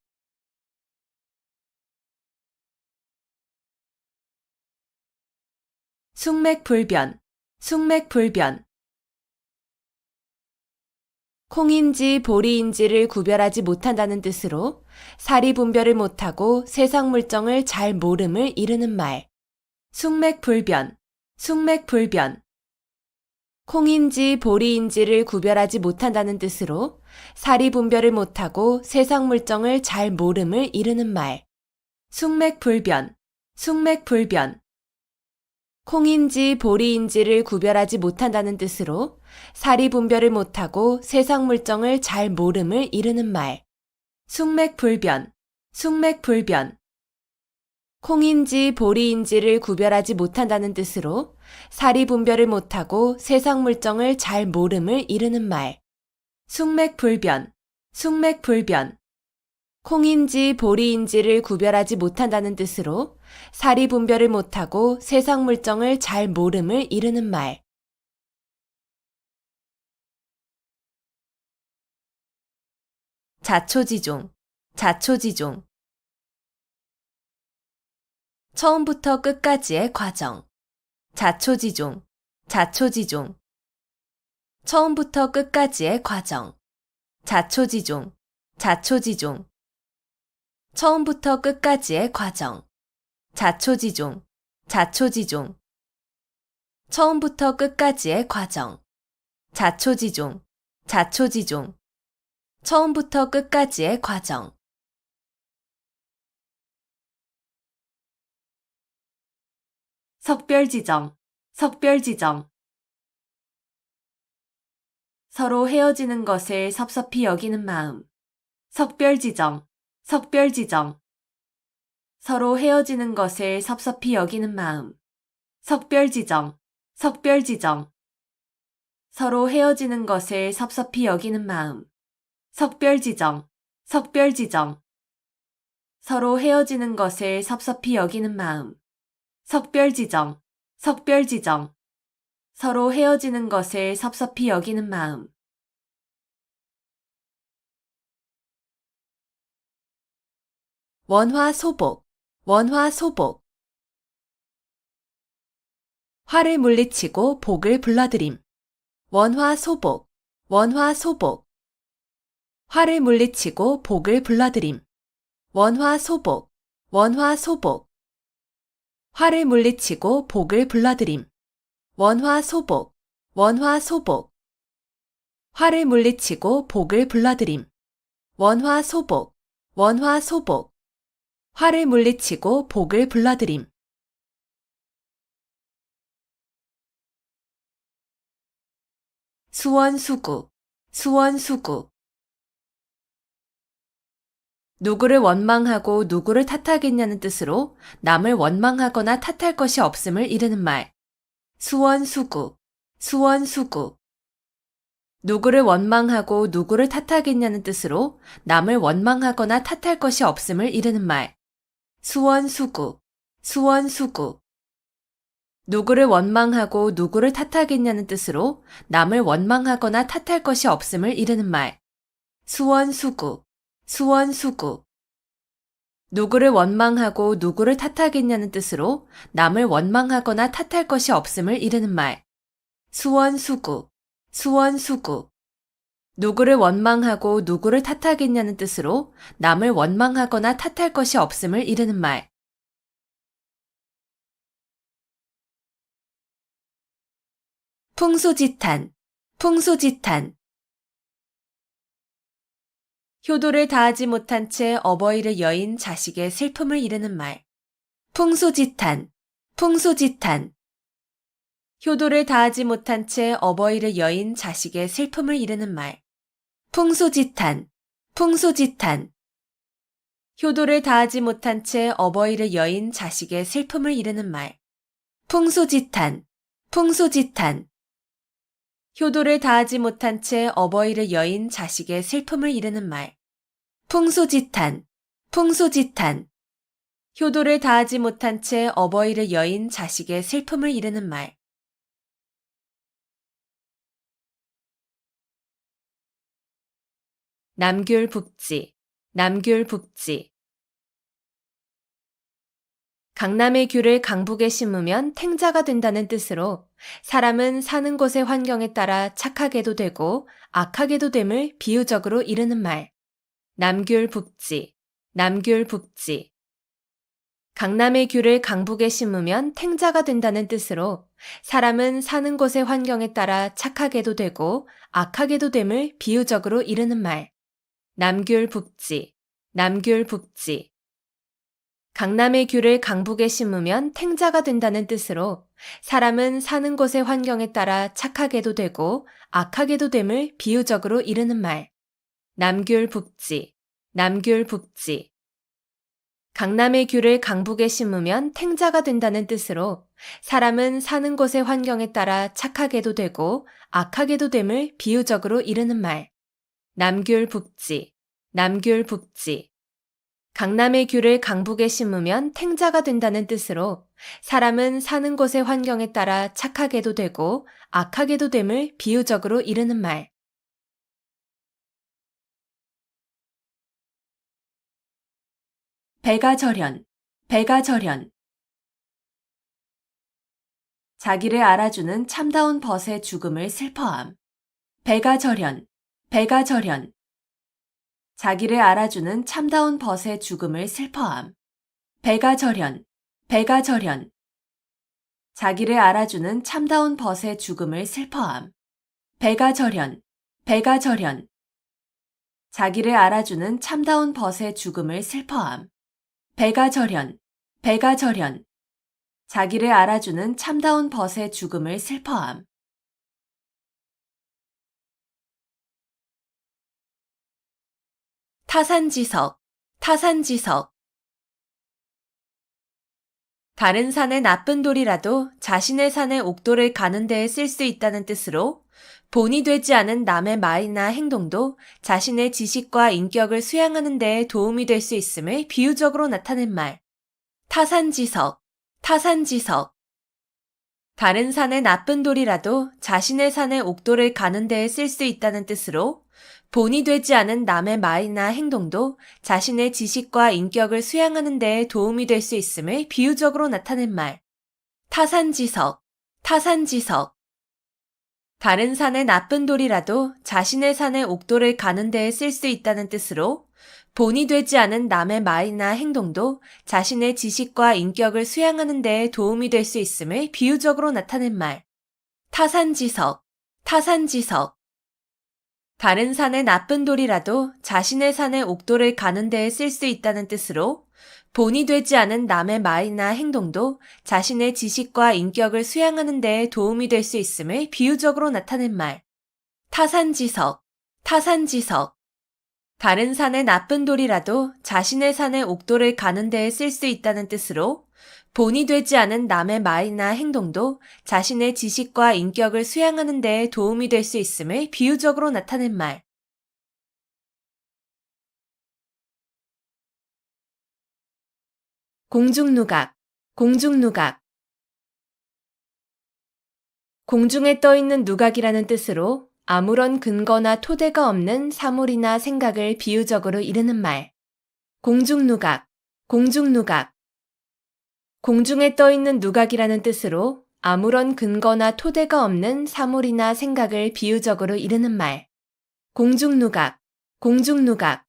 숙맥불변, 숙맥불변. 콩인지 보리인지를 구별하지 못한다는 뜻으로 사리 분별을 못하고 세상 물정을 잘 모름을 이르는 말. 숙맥불변, 숙맥불변. 콩인지 보리인지를 구별하지 못한다는 뜻으로 사리 분별을 못하고 세상 물정을 잘 모름을 이르는 말. 숙맥불변, 숙맥불변. 콩인지 보리인지를 구별하지 못한다는 뜻으로 사리 분별을 못하고 세상 물정을 잘 모름을 이르는 말. 숙맥불변, 숙맥불변. 콩인지 보리인지를 구별하지 못한다는 뜻으로 사리 분별을 못하고 세상 물정을 잘 모름을 이르는 말. 숙맥불변, 숙맥불변. 콩인지 보리인지를 구별하지 못한다는 뜻으로 사리 분별을 못하고 세상 물정을 잘 모름을 이르는 말. 자초지종, 자초지종. 처음부터 끝까지의 과정. 자초지종, 자초지종. 처음부터 끝까지의 과정. 자초지종, 자초지종. 처음부터 끝까지의 과정. 자초지종, 자초지종. 처음부터 끝까지의 과정. 자초지종, 자초지종. 처음부터 끝까지의 과정. 석별지정, 석별지정. 서로 헤어지는 것을 섭섭히 여기는 마음. 석별지정, 석별지정. 서로 헤어지는 것을 섭섭히 여기는 마음. 석별지정, 석별지정. 서로 헤어지는 것을 섭섭히 여기는 마음. 석별지정, 석별지정. 서로 헤어지는 것을 섭섭히 여기는 마음. 석별지정, 석별지정. 서로 헤어지는 것을 섭섭히 여기는 마음. 원화소복, 원화소복. 화를 물리치고 복을 불러들임. 원화소복, 원화소복. 화를 물리치고 복을 불러들임. 원화소복, 원화소복. 화를 물리치고 복을 불러들임. 원화소복, 원화소복. 화를 물리치고 복을 불러들임. 원화소복, 원화소복. 화를 물리치고 복을 불러들임. 수원수구, 수원수구. 누구를 원망하고 누구를 탓하겠냐는 뜻으로 남을 원망하거나 탓할 것이 없음을 이르는 말. 수원수구, 수원수구. 누구를 원망하고 누구를 탓하겠냐는 뜻으로 남을 원망하거나 탓할 것이 없음을 이르는 말. 수원수구, 수원수구. 누구를 원망하고 누구를 탓하겠냐는 뜻으로 남을 원망하거나 탓할 것이 없음을 이르는 말. 수원수구, 수원수구. 누구를 원망하고 누구를 탓하겠냐는 뜻으로 남을 원망하거나 탓할 것이 없음을 이르는 말. 수원수구, 수원수구. 누구를 원망하고 누구를 탓하겠냐는 뜻으로 남을 원망하거나 탓할 것이 없음을 이르는 말. 풍수지탄, 풍수지탄. 효도를 다하지 못한 채 어버이를 여인 자식의 슬픔을 이르는 말. 풍수지탄, 풍수지탄. 효도를 다하지 못한 채 어버이를 여인 자식의 슬픔을 이르는 말. 풍수지탄, 풍수지탄. 효도를 다하지 못한 채 어버이를 여인 자식의 슬픔을 이르는 말. 풍수지탄, 풍수지탄. 효도를 다하지 못한 채 어버이를 여인 자식의 슬픔을 이르는 말. 풍수지탄, 풍수지탄. 효도를 다하지 못한 채 어버이를 여인 자식의 슬픔을 이르는 말. 남귤북지, 남귤북지. 강남의 귤을 강북에 심으면 탱자가 된다는 뜻으로 사람은 사는 곳의 환경에 따라 착하게도 되고 악하게도 됨을 비유적으로 이르는 말. 남귤북지, 남귤북지. 강남의 귤을 강북에 심으면 탱자가 된다는 뜻으로 사람은 사는 곳의 환경에 따라 착하게도 되고 악하게도 됨을 비유적으로 이르는 말. 남귤북지, 남귤북지. 강남의 귤을 강북에 심으면 탱자가 된다는 뜻으로 사람은 사는 곳의 환경에 따라 착하게도 되고 악하게도 됨을 비유적으로 이르는 말. 남귤북지, 남귤북지. 강남의 귤을 강북에 심으면 탱자가 된다는 뜻으로 사람은 사는 곳의 환경에 따라 착하게도 되고 악하게도 됨을 비유적으로 이르는 말. 남귤북지, 남귤북지. 강남의 귤을 강북에 심으면 탱자가 된다는 뜻으로 사람은 사는 곳의 환경에 따라 착하게도 되고 악하게도 됨을 비유적으로 이르는 말. 배가절연, 배가절연. 자기를 알아주는 참다운 벗의 죽음을 슬퍼함. 배가절연, 배가절연. 자기를 알아주는 참다운 벗의 죽음을 슬퍼함. 배가절연, 배가절연. 자기를 알아주는 참다운 벗의 죽음을 슬퍼함. 배가절연, 배가절연. 자기를 알아주는 참다운 벗의 죽음을 슬퍼함. 배가절연, 배가절연. 자기를 알아주는 참다운 벗의 죽음을 슬퍼함. 타산지석, 타산지석. 다른 산의 나쁜 돌이라도 자신의 산의 옥돌을 가는 데에 쓸 수 있다는 뜻으로 본이 되지 않은 남의 말이나 행동도 자신의 지식과 인격을 수양하는 데에 도움이 될 수 있음을 비유적으로 나타낸 말. 타산지석, 타산지석. 다른 산의 나쁜 돌이라도 자신의 산의 옥돌을 가는 데에 쓸 수 있다는 뜻으로 본이 되지 않은 남의 말이나 행동도 자신의 지식과 인격을 수양하는 데에 도움이 될 수 있음을 비유적으로 나타낸 말. 타산지석, 타산지석. 다른 산의 나쁜 돌이라도 자신의 산의 옥돌을 가는 데에 쓸 수 있다는 뜻으로 본이 되지 않은 남의 말이나 행동도 자신의 지식과 인격을 수양하는 데에 도움이 될 수 있음을 비유적으로 나타낸 말. 타산지석, 타산지석. 다른 산의 나쁜 돌이라도 자신의 산의 옥돌을 가는 데에 쓸 수 있다는 뜻으로 본이 되지 않은 남의 말이나 행동도 자신의 지식과 인격을 수양하는 데에 도움이 될 수 있음을 비유적으로 나타낸 말. 타산지석, 타산지석. 다른 산의 나쁜 돌이라도 자신의 산의 옥돌을 가는 데에 쓸 수 있다는 뜻으로 본이 되지 않은 남의 말이나 행동도 자신의 지식과 인격을 수양하는 데에 도움이 될 수 있음을 비유적으로 나타낸 말. 공중누각, 공중누각. 공중에 떠 있는 누각이라는 뜻으로 아무런 근거나 토대가 없는 사물이나 생각을 비유적으로 이르는 말. 공중누각, 공중누각. 공중에 떠 있는 누각이라는 뜻으로 아무런 근거나 토대가 없는 사물이나 생각을 비유적으로 이르는 말. 공중누각, 공중누각.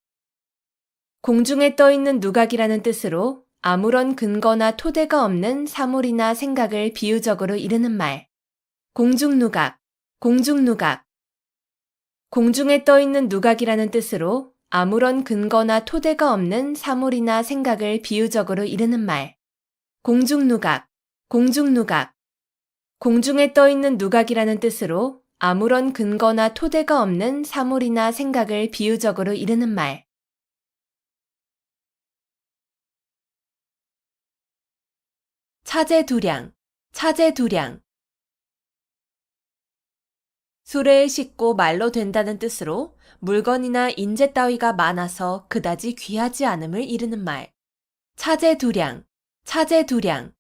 공중에 떠 있는 누각이라는 뜻으로 아무런 근거나 토대가 없는 사물이나 생각을 비유적으로 이르는 말. 공중누각, 공중누각. 공중에 떠 있는 누각이라는 뜻으로 아무런 근거나 토대가 없는 사물이나 생각을 비유적으로 이르는 말. 공중누각, 공중누각. 공중에 떠 있는 누각이라는 뜻으로 아무런 근거나 토대가 없는 사물이나 생각을 비유적으로 이르는 말. 차제두량, 차제두량. 수레에 싣고 말로 된다는 뜻으로 물건이나 인재 따위가 많아서 그다지 귀하지 않음을 이르는 말. 차제두량, 차제두량.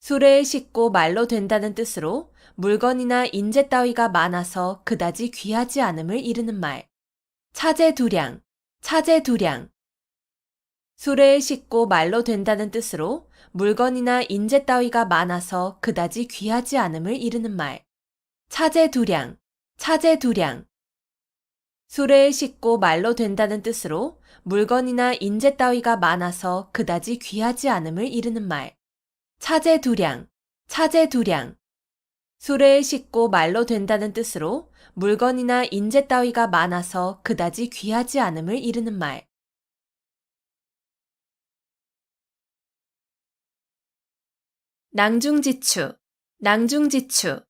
수레에 싣고 말로 된다는 뜻으로 물건이나 인재 따위가 많아서 그다지 귀하지 않음을 이르는 말. 차제두량, 차제두량. 수레에 싣고 말로 된다는 뜻으로 물건이나 인재 따위가 많아서 그다지 귀하지 않음을 이르는 말. 차제두량, 차제두량. 수레에 싣고 말로 된다는 뜻으로 물건이나 인재 따위가 많아서 그다지 귀하지 않음을 이르는 말. 차제두량, 차제두량. 수레에 싣고 말로 된다는 뜻으로 물건이나 인재 따위가 많아서 그다지 귀하지 않음을 이르는 말. 낭중지추, 낭중지추.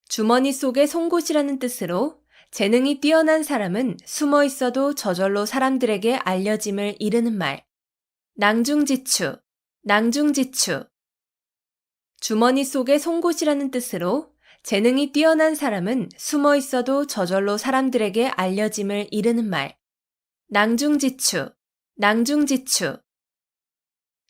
주머니 속의 송곳이라는 뜻으로 재능이 뛰어난 사람은 숨어 있어도 저절로 사람들에게 알려짐을 이르는 말. 낭중지추, 낭중지추. 주머니 속의 송곳이라는 뜻으로 재능이 뛰어난 사람은 숨어 있어도 저절로 사람들에게 알려짐을 이르는 말. 낭중지추, 낭중지추.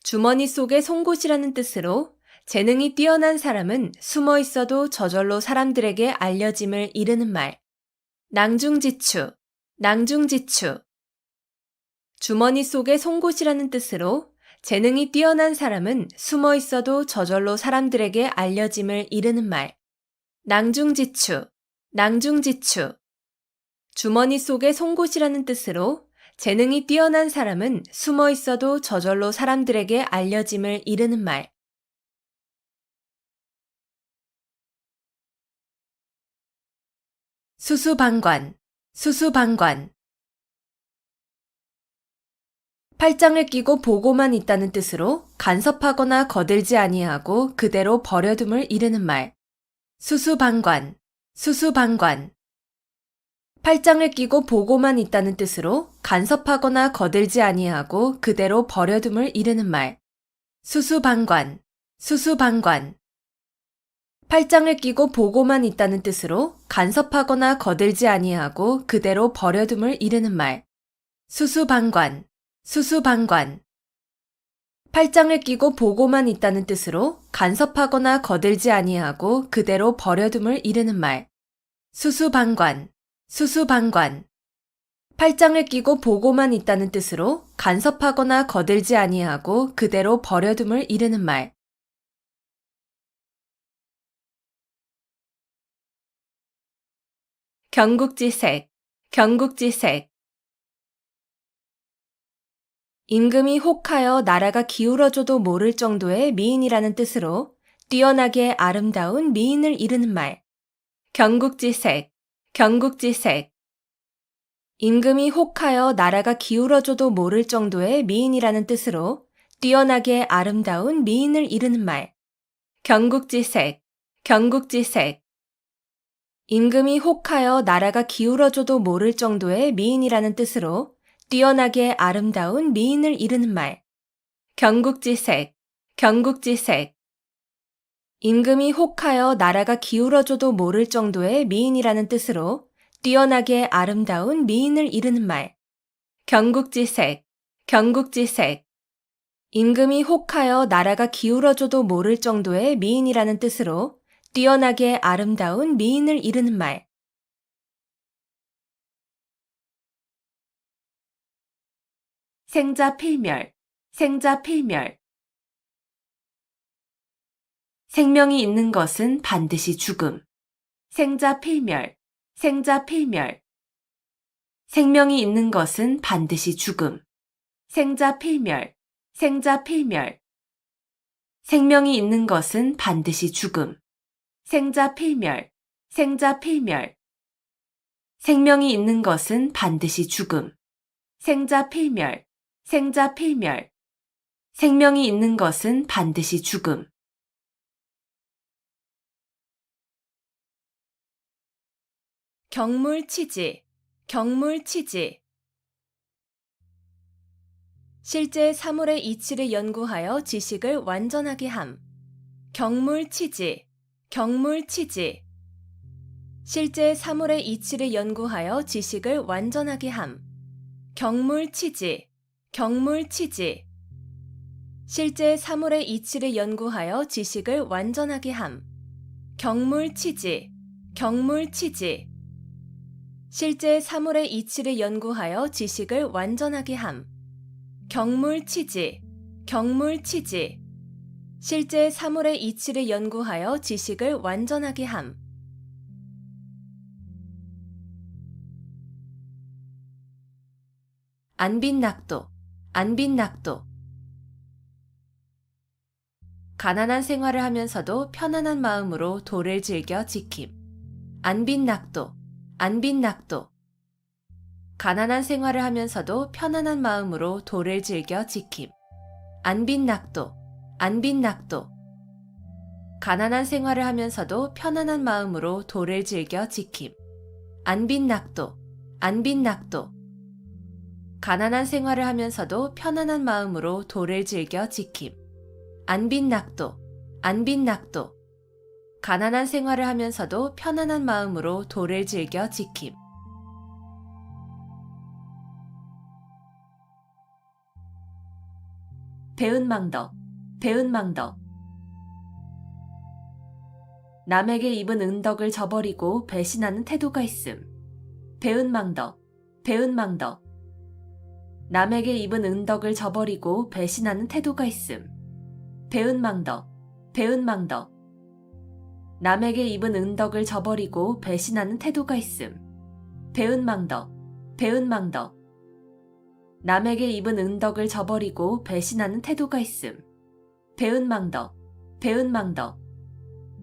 주머니 속의 송곳이라는 뜻으로 재능이 뛰어난 사람은 숨어 있어도 저절로 사람들에게 알려짐을 이르는 말. 낭중지추, 낭중지추. 주머니 속의 송곳이라는 뜻으로 재능이 뛰어난 사람은 숨어 있어도 저절로 사람들에게 알려짐을 이르는 말. 낭중지추, 낭중지추. 주머니 속의 송곳이라는 뜻으로 재능이 뛰어난 사람은 숨어 있어도 저절로 사람들에게 알려짐을 이르는 말. 수수방관, 수수방관. 팔짱을 끼고 보고만 있다는 뜻으로 간섭하거나 거들지 아니하고 그대로 버려둠을 이르는 말. 수수방관, 수수방관. 팔짱을 끼고 보고만 있다는 뜻으로 간섭하거나 거들지 아니하고 그대로 버려둠을 이르는 말. 수수방관, 수수방관. 팔짱을 끼고 보고만 있다는 뜻으로 간섭하거나 거들지 아니하고 그대로 버려둠을 이르는 말. 수수방관, 수수방관. 팔짱을 끼고 보고만 있다는 뜻으로 간섭하거나 거들지 아니하고 그대로 버려둠을 이르는 말. 수수방관, 수수방관. 팔짱을 끼고 보고만 있다는 뜻으로 간섭하거나 거들지 아니하고 그대로 버려둠을 이르는 말. 경국지색, 경국지색. 임금이 혹하여 나라가 기울어져도 모를 정도의 미인이라는 뜻으로 뛰어나게 아름다운 미인을 이르는 말. 경국지색, 경국지색. 임금이 혹하여 나라가 기울어져도 모를 정도의 미인이라는 뜻으로 뛰어나게 아름다운 미인을 이르는 말. 경국지색, 경국지색. 임금이 혹하여 나라가 기울어져도 모를 정도의 미인이라는 뜻으로 뛰어나게 아름다운 미인을 이르는 말. 경국지색, 경국지색. 임금이 혹하여 나라가 기울어져도 모를 정도의 미인이라는 뜻으로 뛰어나게 아름다운 미인을 이르는 말. 경국지색, 경국지색. 임금이 혹하여 나라가 기울어져도 모를 정도의 미인이라는 뜻으로 뛰어나게 아름다운 미인을 이르는 말. 생자필멸, 생자필멸. 생명이 있는 것은 반드시 죽음. 생자필멸, 생자필멸. 생명이 있는 것은 반드시 죽음. 생자필멸, 생자필멸. 생명이 있는 것은 반드시 죽음. 생자필멸, 생자필멸. 생명이 있는 것은 반드시 죽음. 생자필멸, 생자필멸. 생명이 있는 것은 반드시 죽음. 경물치지, 경물치지. 실제 사물의 이치를 연구하여 지식을 완전하게 함. 경물치지, 경물치지. 실제 사물의 이치를 연구하여 지식을 완전하게 함. 경물치지, 경물치지. 실제 사물의 이치를 연구하여 지식을 완전하게 함. 경물치지, 경물치지. 실제 사물의 이치를 연구하여 지식을 완전하게 함. 경물치지, 경물치지. 실제 사물의 이치를 연구하여 지식을 완전하게 함. 안빈낙도, 안빈낙도. 가난한 생활을 하면서도 편안한 마음으로 도를 즐겨 지킴. 안빈낙도, 안빈낙도. 가난한 생활을 하면서도 편안한 마음으로 도를 즐겨 지킴. 안빈낙도, 안빈낙도. 가난한 생활을 하면서도 편안한 마음으로 도를 즐겨 지킴. 안빈낙도, 안빈낙도. 가난한 생활을 하면서도 편안한 마음으로 도를 즐겨 지킴. 안빈낙도, 안빈낙도. 가난한 생활을 하면서도 편안한 마음으로 도를 즐겨 지킴. 배은망덕, 배은망덕. 남에게 입은 은덕을 저버리고 배신하는 태도가 있음. 배은망덕, 배은망덕. 남에게 입은 은덕을 저버리고 배신하는 태도가 있음. 배은망덕, 배은망덕. 남에게 입은 은덕을 저버리고 배신하는 태도가 있음. 배은망덕, 배은망덕. 남에게 입은 은덕을 저버리고 배신하는 태도가 있음. 배은망덕, 배은망덕.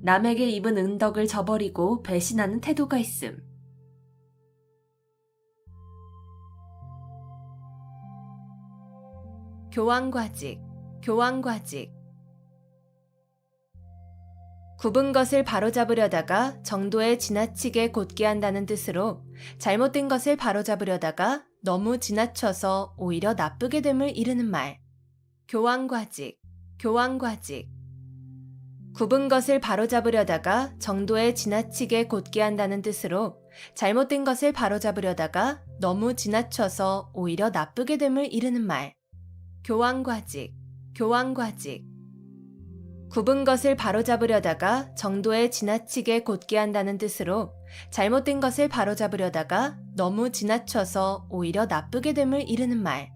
남에게 입은 은덕을 저버리고 배신하는 태도가 있음. 교황과직, 교황과직. 굽은 것을 바로잡으려다가 정도에 지나치게 곧게 한다는 뜻으로 잘못된 것을 바로잡으려다가 너무 지나쳐서 오히려 나쁘게 됨을 이르는 말. 교황과직, 교황과직. 굽은 것을 바로잡으려다가 정도에 지나치게 곧게 한다는 뜻으로 잘못된 것을 바로잡으려다가 너무 지나쳐서 오히려 나쁘게 됨을 이르는 말. 교황과직, 교황과직. 굽은 것을 바로잡으려다가 정도에 지나치게 곧게 한다는 뜻으로 잘못된 것을 바로잡으려다가 너무 지나쳐서 오히려 나쁘게 됨을 이르는 말.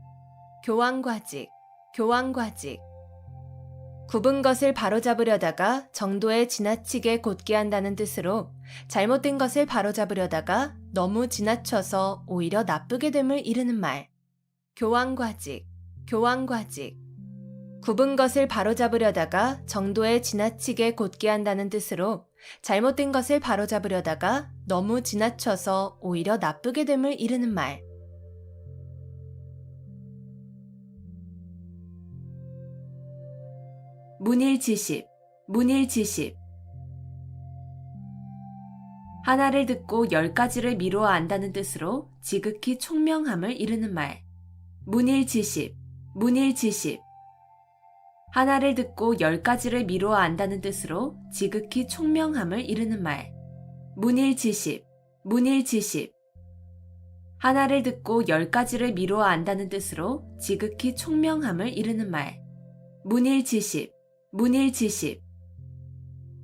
교황과직, 교황과직. 굽은 것을 바로잡으려다가 정도에 지나치게 곧게 한다는 뜻으로 잘못된 것을 바로잡으려다가 너무 지나쳐서 오히려 나쁘게 됨을 이르는 말. 교황과직, 교황과직. 굽은 것을 바로잡으려다가 정도에 지나치게 곧게 한다는 뜻으로 잘못된 것을 바로잡으려다가 너무 지나쳐서 오히려 나쁘게 됨을 이르는 말. 문일지십, 문일지십. 하나를 듣고 10가지를 미루어 안다는 뜻으로 지극히 총명함을 이루는 말. 문일지십, 문일지십. 하나를 듣고 10가지를 미루어 안다는 뜻으로 지극히 총명함을 이루는 말. 문일지십, 문일지십. 하나를 듣고 10가지를 미루어 안다는 뜻으로 지극히 총명함을 이루는 말. 문일지십, 문일지십.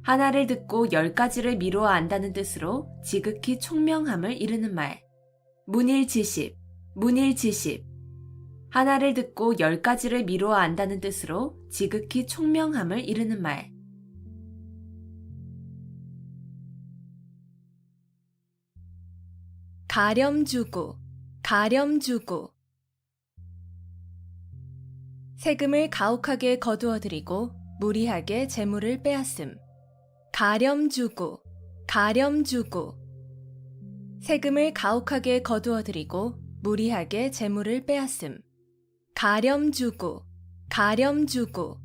하나를 듣고 10가지를 미루어 안다는 뜻으로 지극히 총명함을 이루는 말. 문일지십, 문일지십. 하나를 듣고 10가지를 미루어 안다는 뜻으로 지극히 총명함을 이루는 말. 가렴주구, 가렴주구. 세금을 가혹하게 거두어들이고 무리하게 재물을 빼앗음. 가렴주구, 가렴주구. 세금을 가혹하게 거두어들이고 무리하게 재물을 빼앗음. 가렴주구, 가렴주구.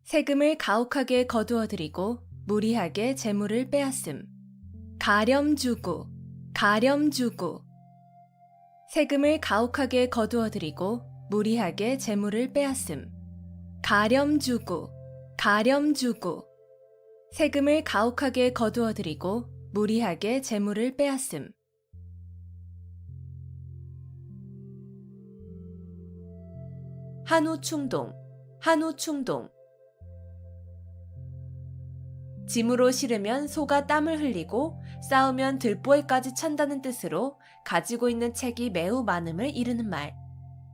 세금을 가혹하게 거두어들이고 무리하게 재물을 빼앗음. 가렴주구, 가렴주구. 세금을 가혹하게 거두어들이고 무리하게 재물을 빼앗음. 가렴주구, 가렴주구. 세금을 가혹하게 거두어들이고 무리하게 재물을 빼앗음. 한우충동, 한우충동. 짐으로 실으면 소가 땀을 흘리고 싸우면 들보에까지 찬다는 뜻으로 가지고 있는 책이 매우 많음을 이루는 말.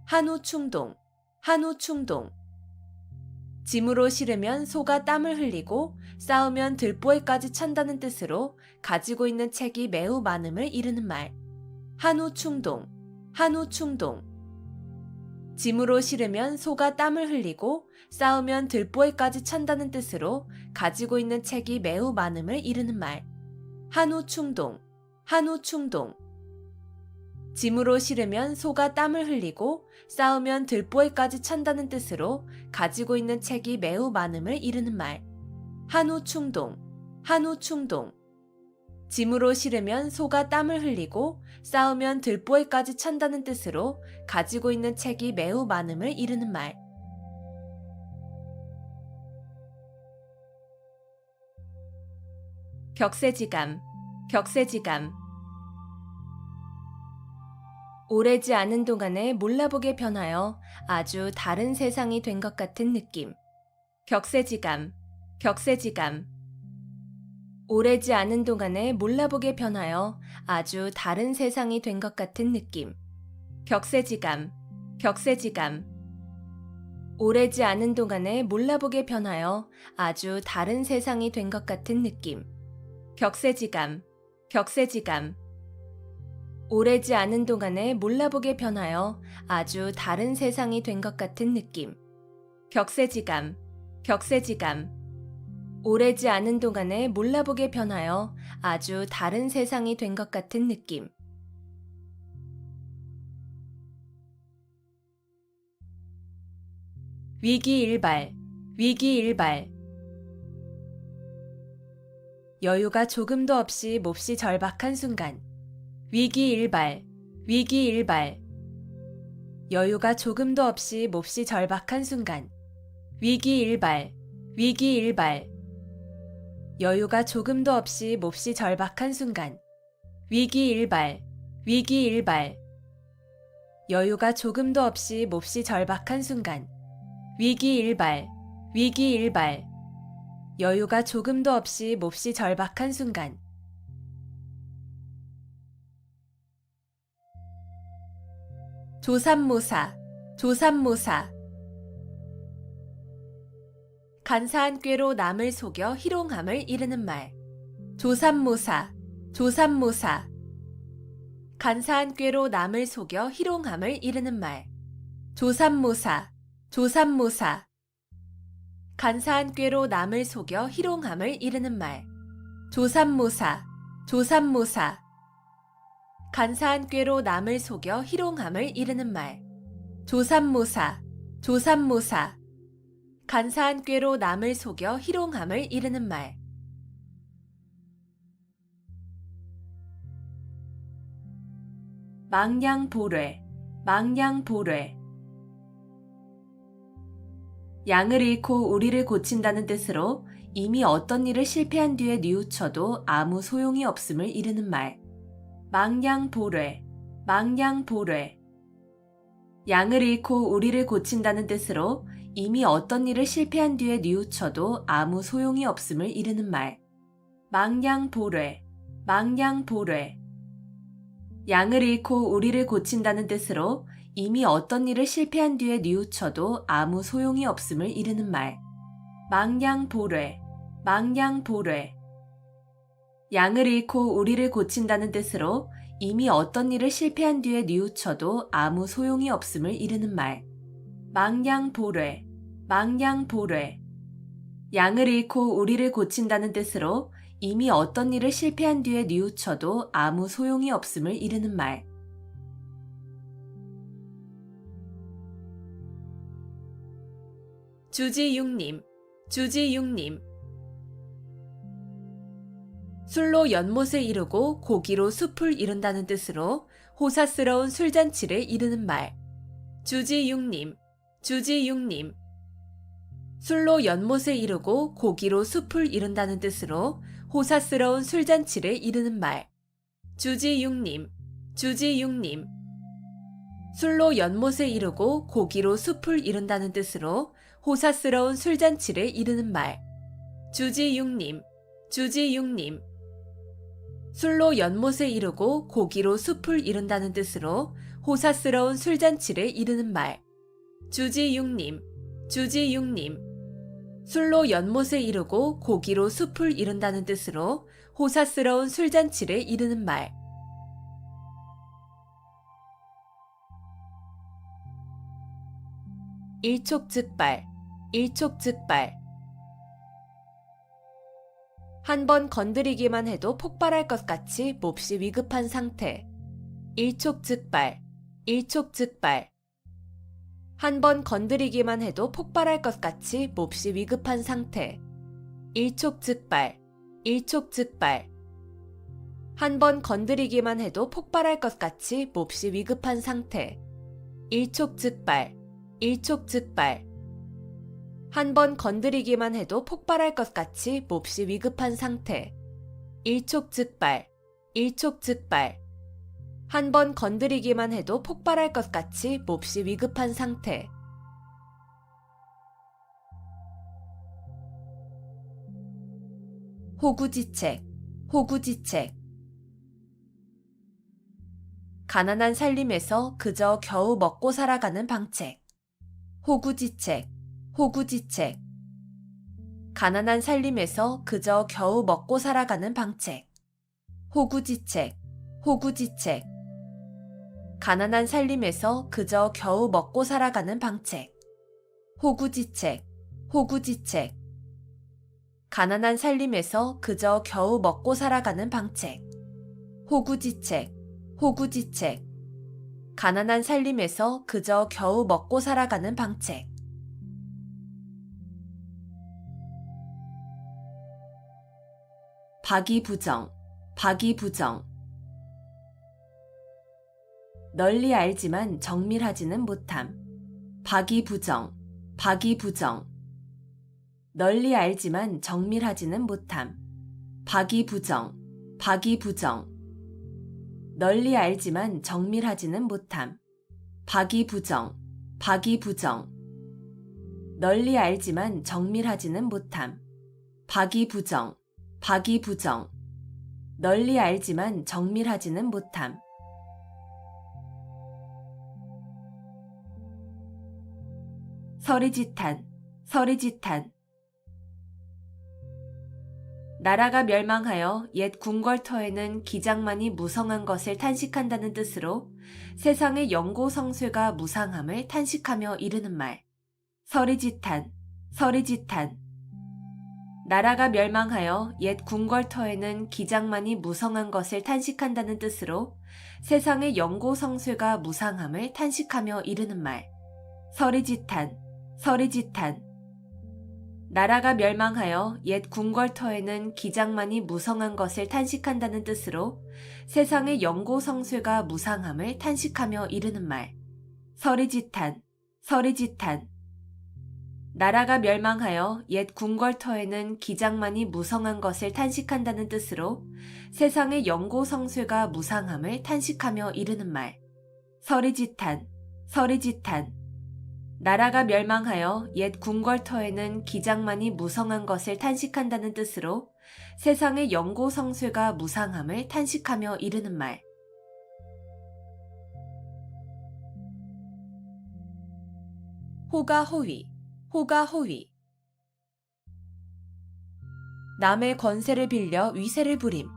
한우충동, 한우충동. 짐으로 실으면 소가 땀을 흘리고 싸우면 들보에까지 찬다는 뜻으로 가지고 있는 책이 매우 많음을 이루는 말. 한우충동, 한우충동. 짐으로 실으면 소가 땀을 흘리고 싸우면 들보에까지 찬다는 뜻으로 가지고 있는 책이 매우 많음을 이루는 말. 한우충동, 한우충동. 짐으로 실으면 소가 땀을 흘리고 싸우면 들보에까지 찬다는 뜻으로 가지고 있는 책이 매우 많음을 이루는 말. 한우충동, 한우충동. 짐으로 실으면 소가 땀을 흘리고 싸우면 들보에까지 찬다는 뜻으로 가지고 있는 책이 매우 많음을 이루는 말. 격세지감, 격세지감. 오래지 않은 동안에 몰라보게 변하여 아주 다른 세상이 된 것 같은 느낌. 격세지감, 격세지감. 오래지 않은 동안에 몰라보게 변하여 아주 다른 세상이 된 것 같은 느낌. 격세지감, 격세지감. 오래지 않은 동안에 몰라보게 변하여 아주 다른 세상이 된 것 같은 느낌. 격세지감, 격세지감. 오래지 않은 동안에 몰라보게 변하여 아주 다른 세상이 된 것 같은 느낌. 격세지감, 격세지감. 오래지 않은 동안에 몰라보게 변하여 아주 다른 세상이 된 것 같은 느낌. 위기일발, 위기일발. 여유가 조금도 없이 몹시 절박한 순간. 위기일발, 위기일발. 여유가 조금도 없이 몹시 절박한 순간. 위기일발, 위기일발. 여유가 조금도 없이 몹시 절박한 순간. 위기일발, 위기일발. 여유가 조금도 없이 몹시 절박한 순간. 위기일발, 위기일발. 여유가 조금도 없이 몹시 절박한 순간. 조삼모사, 조삼모사. 간사한 꾀로 남을 속여 희롱함을 이르는 말. 조삼모사, 조삼모사. 간사한 꾀로 남을 속여 희롱함을 이르는 말. 조삼모사, 조삼모사. 간사한 꾀로 남을 속여 희롱함을 이르는 말. 조삼모사, 조삼모사. 간사한 꾀로 남을 속여 희롱함을 이르는 말. 조삼모사, 조삼모사. 간사한 꾀로 남을 속여 희롱함을 이르는 말. 망량보뢰, 망량보뢰. 양을 잃고 우리를 고친다는 뜻으로 이미 어떤 일을 실패한 뒤에 뉘우쳐도 아무 소용이 없음을 이르는 말. 망량보뢰, 망량보뢰. 양을 잃고 우리를 고친다는 뜻으로 이미 어떤 일을 실패한 뒤에 뉘우쳐도 아무 소용이 없음을 이르는 말. 망량보뢰, 망량보뢰. 양을 잃고 우리를 고친다는 뜻으로 이미 어떤 일을 실패한 뒤에 뉘우쳐도 아무 소용이 없음을 이르는 말. 망량보뢰, 망량보뢰. 양을 잃고 우리를 고친다는 뜻으로 이미 어떤 일을 실패한 뒤에 뉘우쳐도 아무 소용이 없음을 이르는 말. 망량보뢰, 망량보뢰. 양을 잃고 우리를 고친다는 뜻으로 이미 어떤 일을 실패한 뒤에 뉘우쳐도 아무 소용이 없음을 이르는 말. 주지육림, 주지육림. 술로 연못을 이루고 고기로 숲을 이룬다는 뜻으로 호사스러운 술잔치를 이루는 말. 주지육림, 주지육림. 술로 연못을 이루고 고기로 숲을 이룬다는 뜻으로 호사스러운 술잔치를 이루는 말. 주지육림, 주지육림. 술로 연못을 이루고 고기로 숲을 이룬다는 뜻으로 호사스러운 술잔치를 이루는 말. 주지육림, 주지육림. 술로 연못을 이루고 고기로 숲을 이룬다는 뜻으로 호사스러운 술잔치를 이루는 말. 주지육림, 주지육림. 술로 연못을 이루고 고기로 숲을 이룬다는 뜻으로 호사스러운 술잔치를 이루는 말. 일촉즉발, 일촉즉발. 한 번 건드리기만 해도 폭발할 것 같이 몹시 위급한 상태. 일촉즉발, 일촉즉발. 한 번 건드리기만 해도 폭발할 것 같이 몹시 위급한 상태. 일촉즉발, 일촉즉발. 한 번 건드리기만 해도 폭발할 것 같이 몹시 위급한 상태. 일촉즉발, 일촉즉발. 한 번 건드리기만 해도 폭발할 것 같이 몹시 위급한 상태. 일촉즉발, 일촉즉발. 한 번 건드리기만 해도 폭발할 것 같이 몹시 위급한 상태. 호구지책, 호구지책. 가난한 살림에서 그저 겨우 먹고 살아가는 방책. 호구지책, 호구지책. 가난한 살림에서 그저 겨우 먹고 살아가는 방책. 호구지책, 호구지책. 가난한 살림에서 그저 겨우 먹고 살아가는 방책. 호구지책, 호구지책. 가난한 살림에서 그저 겨우 먹고 살아가는 방책. 호구지책, 호구지책. 가난한 살림에서 그저 겨우 먹고 살아가는 방책. 박이부정, 박이부정. 널리 알지만 정밀하지는 못함. 박이부정, 박이부정. 널리 알지만 정밀하지는 못함. 박이부정, 박이부정. 널리 알지만 정밀하지는 못함. 박이부정, 박이부정. 널리 알지만 정밀하지는 못함. 박이부정, 박이부정. 널리 알지만 정밀하지는 못함. 서리지탄, 서리지탄. 나라가 멸망하여 옛 궁궐터에는 기장만이 무성한 것을 탄식한다는 뜻으로 세상의 영고성쇠가 무상함을 탄식하며 이르는 말. 서리지탄, 서리지탄. 나라가 멸망하여 옛 궁궐터에는 기장만이 무성한 것을 탄식한다는 뜻으로 세상의 영고성쇠가 무상함을 탄식하며 이르는 말. 서리지탄, 서리지탄. 나라가 멸망하여 옛 궁궐터에는 기장만이 무성한 것을 탄식한다는 뜻으로 세상의 영고성쇠가 무상함을 탄식하며 이르는 말. 서리지탄, 서리지탄. 나라가 멸망하여 옛 궁궐터에는 기장만이 무성한 것을 탄식한다는 뜻으로 세상의 영고성쇠가 무상함을 탄식하며 이르는 말. 서리지탄, 서리지탄. 나라가 멸망하여 옛 궁궐터에는 기장만이 무성한 것을 탄식한다는 뜻으로 세상의 영고성쇠가 무상함을 탄식하며 이르는 말. 호가호위, 호가호위. 남의 권세를 빌려 위세를 부림.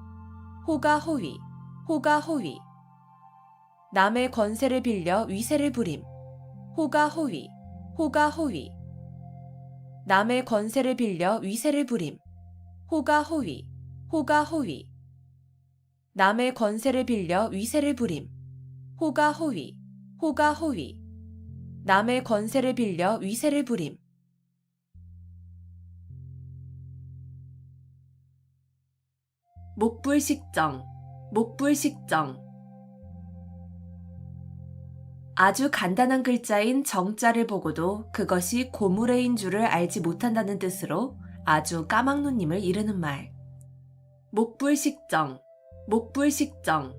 호가호위, 호가호위. 남의 권세를 빌려 위세를 부림. 호가호위, 호가호위. 남의 권세를 빌려 위세를 부림. 호가호위, 호가호위. 남의 권세를 빌려 위세를 부림. 호가호위, 호가호위. 남의 권세를 빌려 위세를 부림. 목불식정, 목불식정. 아주 간단한 글자인 정자를 보고도 그것이 고무래인 줄을 알지 못한다는 뜻으로 아주 까막눈님을 이르는 말. 목불식정, 목불식정.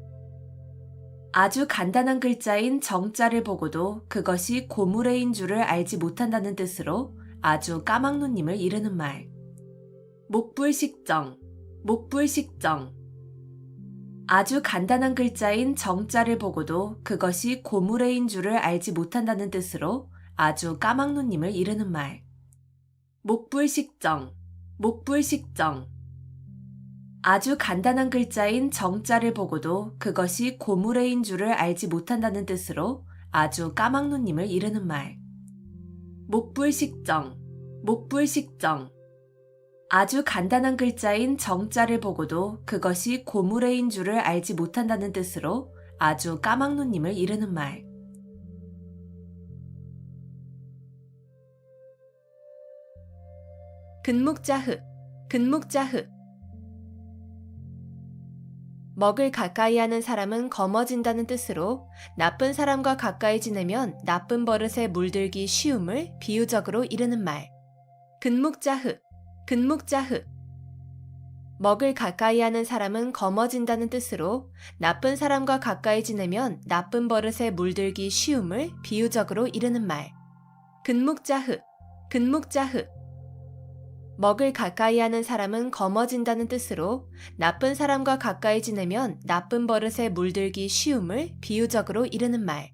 아주 간단한 글자인 정자를 보고도 그것이 고무래인 줄을 알지 못한다는 뜻으로 아주 까막눈님을 이르는 말. 목불식정, 목불식정. 아주 간단한 글자인 정자를 보고도 그것이 고무래인 줄을 알지 못한다는 뜻으로 아주 까막눈님을 이르는 말. 목불식정, 목불식정. 아주 간단한 글자인 정자를 보고도 그것이 고무래인 줄을 알지 못한다는 뜻으로 아주 까막눈님을 이르는 말. 목불식정, 목불식정. 아주 간단한 글자인 정자를 보고도 그것이 고무래인 줄을 알지 못한다는 뜻으로 아주 까막눈님을 이르는 말. 근묵자흑, 근묵자흑. 먹을 가까이 하는 사람은 검어진다는 뜻으로 나쁜 사람과 가까이 지내면 나쁜 버릇에 물들기 쉬움을 비유적으로 이르는 말. 근묵자흑, 근묵자흑. 먹을 가까이 하는 사람은 검어진다는 뜻으로 나쁜 사람과 가까이 지내면 나쁜 버릇에 물들기 쉬움을 비유적으로 이르는 말. 근묵자흑, 근묵자흑. 먹을 가까이 하는 사람은 검어진다는 뜻으로 나쁜 사람과 가까이 지내면 나쁜 버릇에 물들기 쉬움을 비유적으로 이르는 말.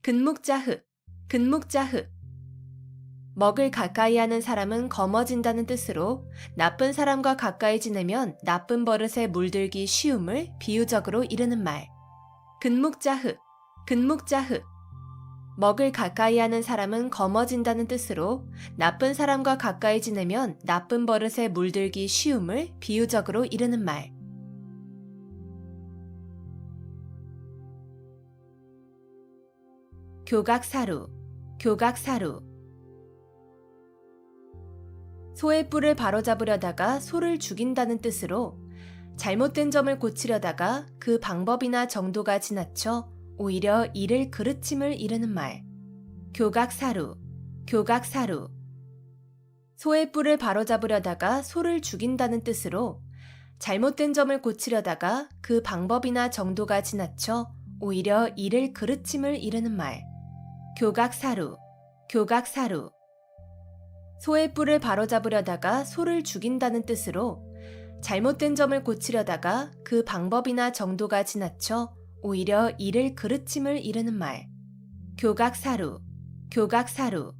근묵자흑, 근묵자흑. 먹을 가까이 하는 사람은 검어진다는 뜻으로 나쁜 사람과 가까이 지내면 나쁜 버릇에 물들기 쉬움을 비유적으로 이르는 말. 근묵자흑, 근묵자흑. 먹을 가까이 하는 사람은 검어진다는 뜻으로 나쁜 사람과 가까이 지내면 나쁜 버릇에 물들기 쉬움을 비유적으로 이르는 말. 교각사루, 교각사루. 소의 뿔을 바로잡으려다가 소를 죽인다는 뜻으로 잘못된 점을 고치려다가 그 방법이나 정도가 지나쳐 오히려 이를 그르침을 이르는 말. 교각사루, 교각사루. 소의 뿔을 바로잡으려다가 소를 죽인다는 뜻으로 잘못된 점을 고치려다가 그 방법이나 정도가 지나쳐 오히려 이를 그르침을 이르는 말. 교각사루, 교각사루. 소의 뿔을 바로잡으려다가 소를 죽인다는 뜻으로 잘못된 점을 고치려다가 그 방법이나 정도가 지나쳐 오히려 이를 그르침을 이르는 말. 교각사루, 교각사루.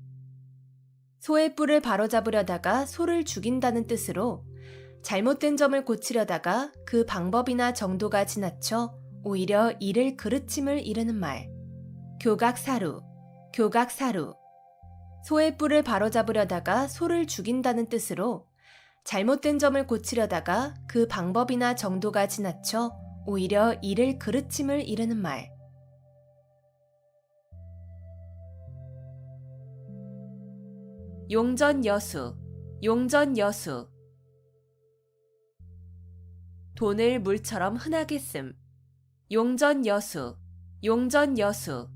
소의 뿔을 바로잡으려다가 소를 죽인다는 뜻으로 잘못된 점을 고치려다가 그 방법이나 정도가 지나쳐 오히려 이를 그르침을 이르는 말. 교각사루, 교각사루. 소의 뿔을 바로잡으려다가 소를 죽인다는 뜻으로 잘못된 점을 고치려다가 그 방법이나 정도가 지나쳐 오히려 이를 그르침을 이르는 말. 용전여수, 용전여수. 돈을 물처럼 흔하게 씀. 용전여수. 용전여수.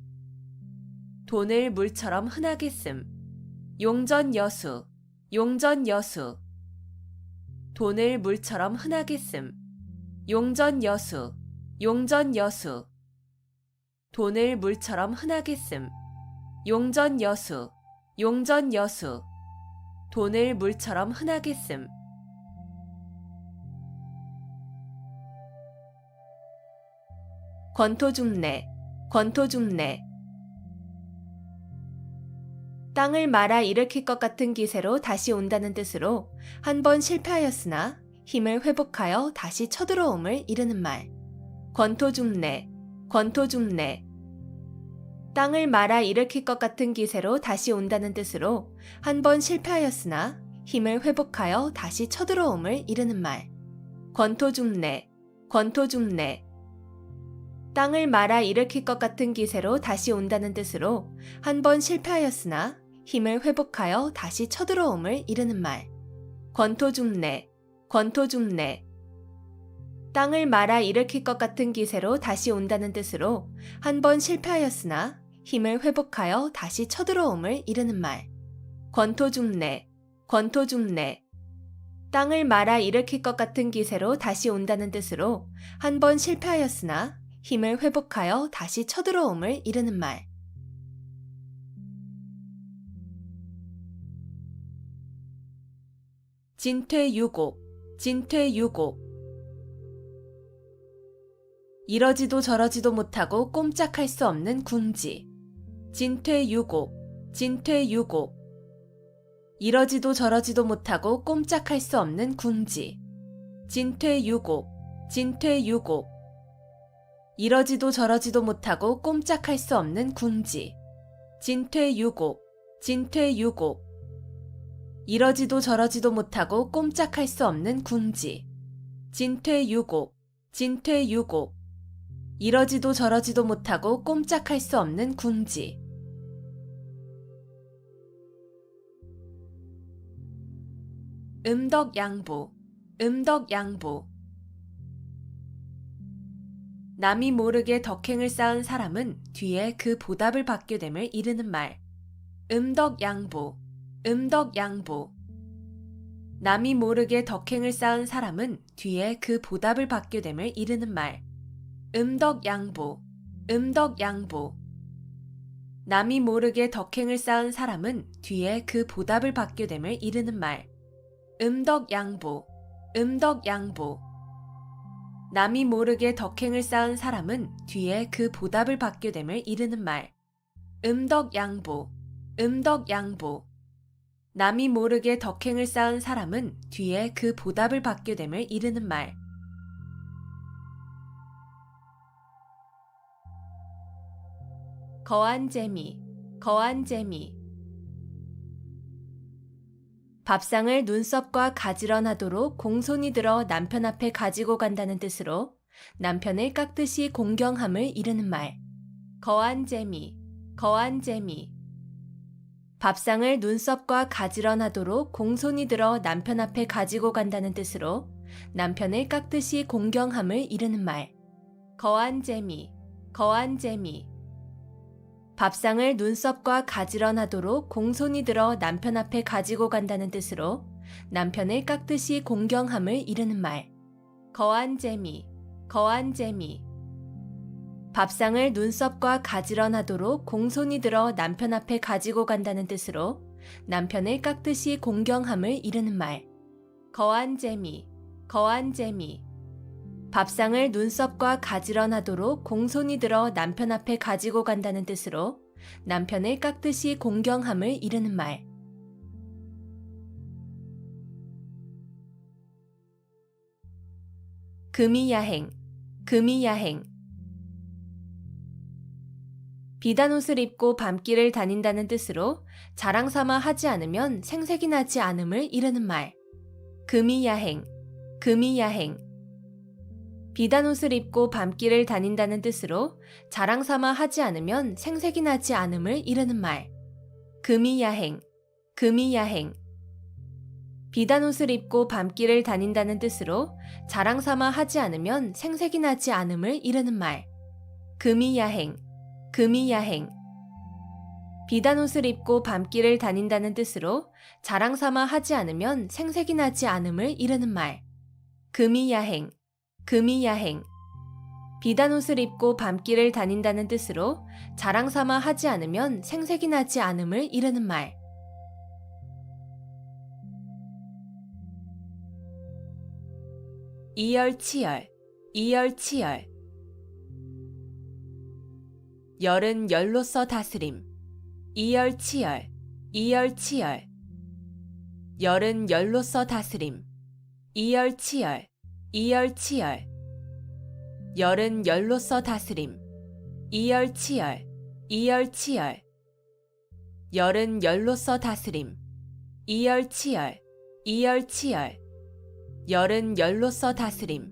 돈을 물처럼 흔하게 씀. 용전여수. 용전여수. 돈을 물처럼 흔하게 씀. 용전여수. 용전여수. 돈을 물처럼 흔하게 씀. 용전여수. 용전여수. 돈을 물처럼 흔하게 씀. 권토중래. 권토중래. 땅을 말아 일으킬 것 같은 기세로 다시 온다는 뜻으로 한 번 실패하였으나 힘을 회복하여 다시 쳐들어옴을 이르는 말. 권토중래. 권토중래. 땅을 말아 일으킬 것 같은 기세로 다시 온다는 뜻으로 한 번 실패하였으나 힘을 회복하여 다시 쳐들어옴을 이르는 말. 권토중래. 권토중래. 땅을 말아 일으킬 것 같은 기세로 다시 온다는 뜻으로 한 번 실패하였으나 힘을 회복하여 다시 쳐들어옴을 이르는 말. 권토중래. 권토중래. 땅을 말아 일으킬 것 같은 기세로 다시 온다는 뜻으로 한 번 실패하였으나 힘을 회복하여 다시 쳐들어옴을 이르는 말. 권토중래. 권토중래. 땅을 말아 일으킬 것 같은 기세로 다시 온다는 뜻으로 한 번 실패하였으나 힘을 회복하여 다시 쳐들어옴을 이르는 말. 진퇴유곡. 진퇴유곡. 이러지도 저러지도 못하고 꼼짝할 수 없는 궁지. 진퇴유곡. 진퇴유곡. 이러지도 저러지도 못하고 꼼짝할 수 없는 궁지. 진퇴유곡. 진퇴유곡. 이러지도 저러지도 못하고 꼼짝할 수 없는 궁지. 진퇴유곡. 진퇴유곡. 이러지도 저러지도 못하고 꼼짝할 수 없는 궁지. 진퇴유곡. 진퇴유곡. 이러지도 저러지도 못하고 꼼짝할 수 없는 궁지. 음덕양보. 음덕양보. 남이 모르게 덕행을 쌓은 사람은 뒤에 그 보답을 받게 됨을 이르는 말. 음덕양보. 음덕양보. 남이 모르게 덕행을 쌓은 사람은 뒤에 그 보답을 받게 됨을 이르는 말. 음덕양보. 음덕양보. 남이 모르게 덕행을 쌓은 사람은 뒤에 그 보답을 받게 됨을 이르는 말. 음덕양보. 음덕양보. 남이 모르게 덕행을 쌓은 사람은 뒤에 그 보답을 받게 됨을 이르는 말. 음덕양보. 음덕양보. 남이 모르게 덕행을 쌓은 사람은 뒤에 그 보답을 받게 됨을 이르는 말. 거한 재미. 거한 재미. 밥상을 눈썹과 가지런하도록 공손히 들어 남편 앞에 가지고 간다는 뜻으로 남편을 깎듯이 공경함을 이르는 말. 거한 재미. 거한 재미. 밥상을 눈썹과 가지런하도록 공손히 들어 남편 앞에 가지고 간다는 뜻으로 남편을 깎듯이 공경함을 이르는 말. 거한 재미. 거한 재미. 밥상을 눈썹과 가지런하도록 공손히 들어 남편 앞에 가지고 간다는 뜻으로 남편을 깎듯이 공경함을 이르는 말. 거한 재미. 거한 재미. 밥상을 눈썹과 가지런하도록 공손히 들어 남편 앞에 가지고 간다는 뜻으로 남편을 깎듯이 공경함을 이르는 말. 거한 재미. 거한 재미. 밥상을 눈썹과 가지런하도록 공손히 들어 남편 앞에 가지고 간다는 뜻으로 남편을 깎듯이 공경함을 이르는 말. 금이야행. 금이야행. 비단 옷을 입고 밤길을 다닌다는 뜻으로 자랑삼아 하지 않으면 생색이 나지 않음을 이르는 말. 금이야행. 금이야행. 비단 옷을 입고 밤길을 다닌다는 뜻으로 자랑삼아 하지 않으면 생색이 나지 않음을 이르는 말. 금이야행. 금이야행. 비단 옷을 입고 밤길을 다닌다는 뜻으로 자랑 삼아 하지 않으면 생색이 나지 않음을 이르는 말. 금이야행, 금이야행. 비단 옷을 입고 밤길을 다닌다는 뜻으로 자랑 삼아 하지 않으면 생색이 나지 않음을 이르는 말. 금이야행, 금이야행. 비단 옷을 입고 밤길을 다닌다는 뜻으로 자랑 삼아 하지 않으면 생색이 나지 않음을 이르는 말. 이열치열, 이열치열. 열은 열로서 다스림. 이열치열, 이열치열. 열은 열로서 다스림. 이열치열, 이열치열. 열은 열로서 다스림. 이열치열, 이열치열. 열은 열로서 다스림. 이열치열, 이열치열. 열은 열로서 다스림.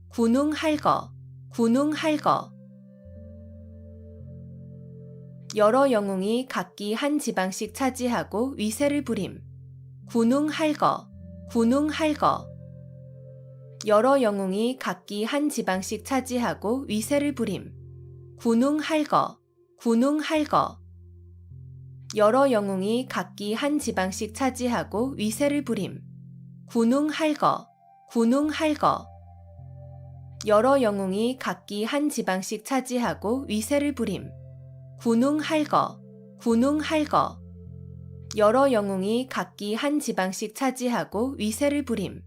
군웅할거, 군웅할거. 여러 영웅이 각기 한 지방씩 차지하고 위세를 부림. 군웅할거, 군웅할거. 여러 영웅이 각기 한 지방씩 차지하고 위세를 부림. 군웅할거, 군웅할거. 여러 영웅이 각기 한 지방씩 차지하고 위세를 부림. 군웅할거, 군웅할거. 여러 영웅이 각기 한 지방씩 차지하고 위세를 부림. 군웅할거, 군웅할거. 여러 영웅이 각기 한 지방씩 차지하고 위세를 부림.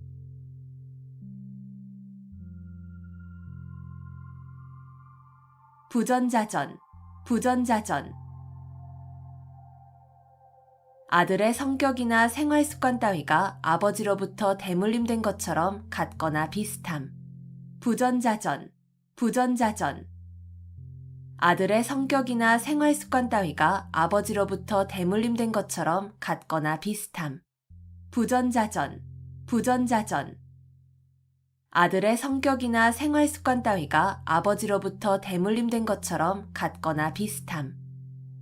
부전자전, 부전자전. 아들의 성격이나 생활 습관 따위가 아버지로부터 대물림된 것처럼 같거나 비슷함. 부전자전, 부전자전. 아들의 성격이나 생활 습관 따위가 아버지로부터 대물림된 것처럼 같거나 비슷함. 부전자전, 부전자전. 아들의 성격이나 생활 습관 따위가 아버지로부터 대물림된 것처럼 같거나 비슷함.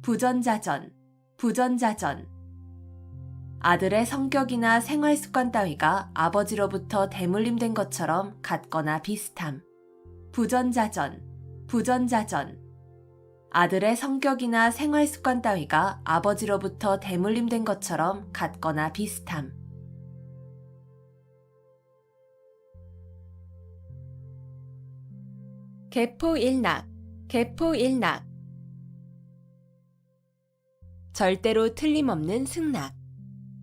부전자전, 부전자전. 아들의 성격이나 생활 습관 따위가 아버지로부터 대물림된 것처럼 같거나 비슷함. 부전자전, 부전자전. 아들의 성격이나 생활 습관 따위가 아버지로부터 대물림된 것처럼 같거나 비슷함. 개포일낙, 개포일낙. 절대로 틀림없는 승낙.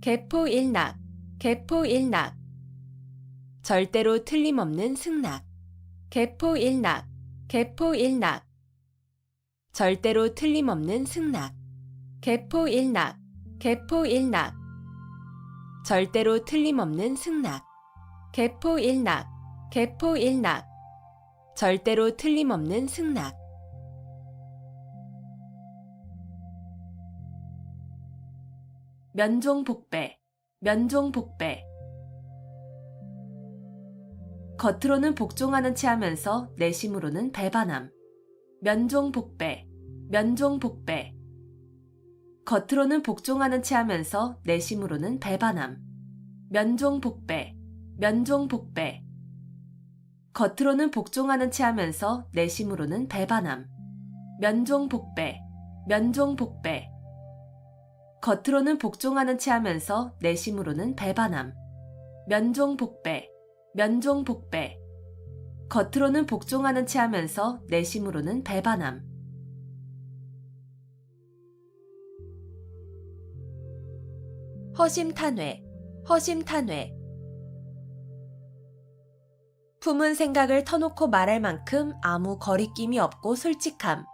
개포일낙, 개포일낙. 절대로 틀림없는 승낙. 개포일낙, 개포일낙. 절대로 틀림없는 승낙. 개포일낙, 개포일낙. 절대로 틀림없는 승낙. 개포일낙, 개포일낙. 절대로 틀림없는 승낙. 면종복배, 면종복배. 겉으로는 복종하는 체 하면서 내심으로는 배반함. 면종복배, 면종복배. 겉으로는 복종하는 체 하면서 내심으로는 배반함. 면종복배, 면종복배. 겉으로는 복종하는 체 하면서 내심으로는 배반함. 면종복배, 면종복배. 겉으로는 복종하는 체 하면서 내심으로는 배반함. 면종복배, 면종복배. 겉으로는 복종하는 체 하면서 내심으로는 배반함. 허심탄회, 허심탄회. 품은 생각을 터놓고 말할 만큼 아무 거리낌이 없고 솔직함.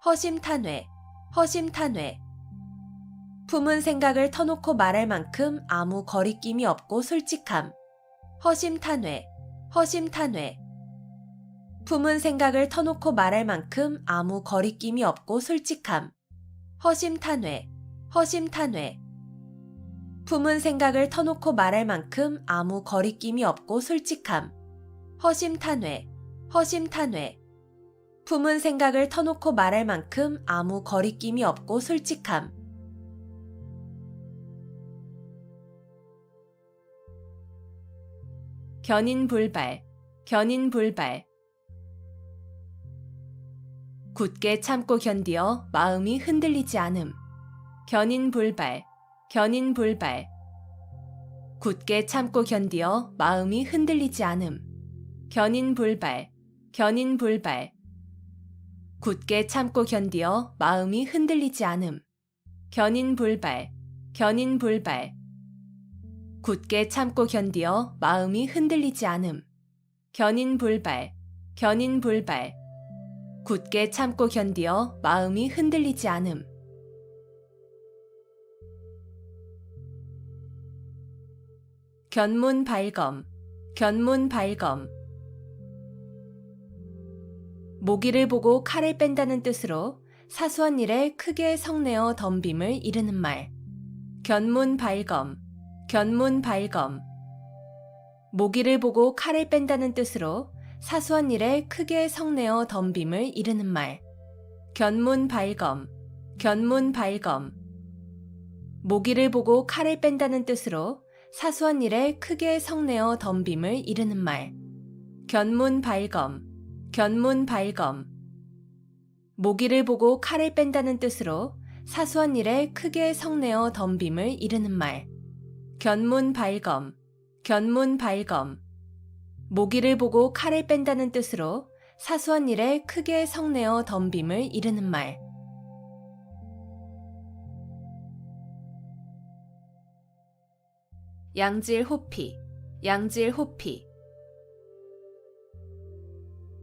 허심탄회, 허심탄회. 품은 생각을 터놓고 말할 만큼 아무 거리낌이 없고 솔직함. 허심탄회, 허심탄회. 품은 생각을 터놓고 말할 만큼 아무 거리낌이 없고 솔직함. 허심탄회, 허심탄회. 품은 생각을 터놓고 말할 만큼 아무 거리낌이 없고 솔직함. 허심탄회, 허심탄회. 품은 생각을 터놓고 말할 만큼 아무 거리낌이 없고 솔직함. 견인불발, 견인불발. 굳게 참고 견디어 마음이 흔들리지 않음. 견인불발, 견인불발. 굳게 참고 견디어 마음이 흔들리지 않음. 견인불발, 견인불발. 굳게 참고 견디어 마음이 흔들리지 않음. 견인불발, 견인불발. 굳게 참고 견디어 마음이 흔들리지 않음. 견인불발, 견인불발. 굳게 참고 견디어 마음이 흔들리지 않음. 견문발검, 견문발검. 모기를 보고 칼을 뺀다는 뜻으로 사소한 일에 크게 성내어 덤빔을 이르는 말. 견문발검, 견문발검. 모기를 보고 칼을 뺀다는 뜻으로 사소한 일에 크게 성내어 덤빔을 이르는 말. 견문발검, 견문발검. 모기를 보고 칼을 뺀다는 뜻으로 사소한 일에 크게 성내어 덤빔을 이르는 말. 견문발검, 견문발검. 모기를 보고 칼을 뺀다는 뜻으로 사소한 일에 크게 성내어 덤빔을 이르는 말. 견문발검, 견문발검. 모기를 보고 칼을 뺀다는 뜻으로 사소한 일에 크게 성내어 덤빔을 이르는 말. 양질호피, 양질호피.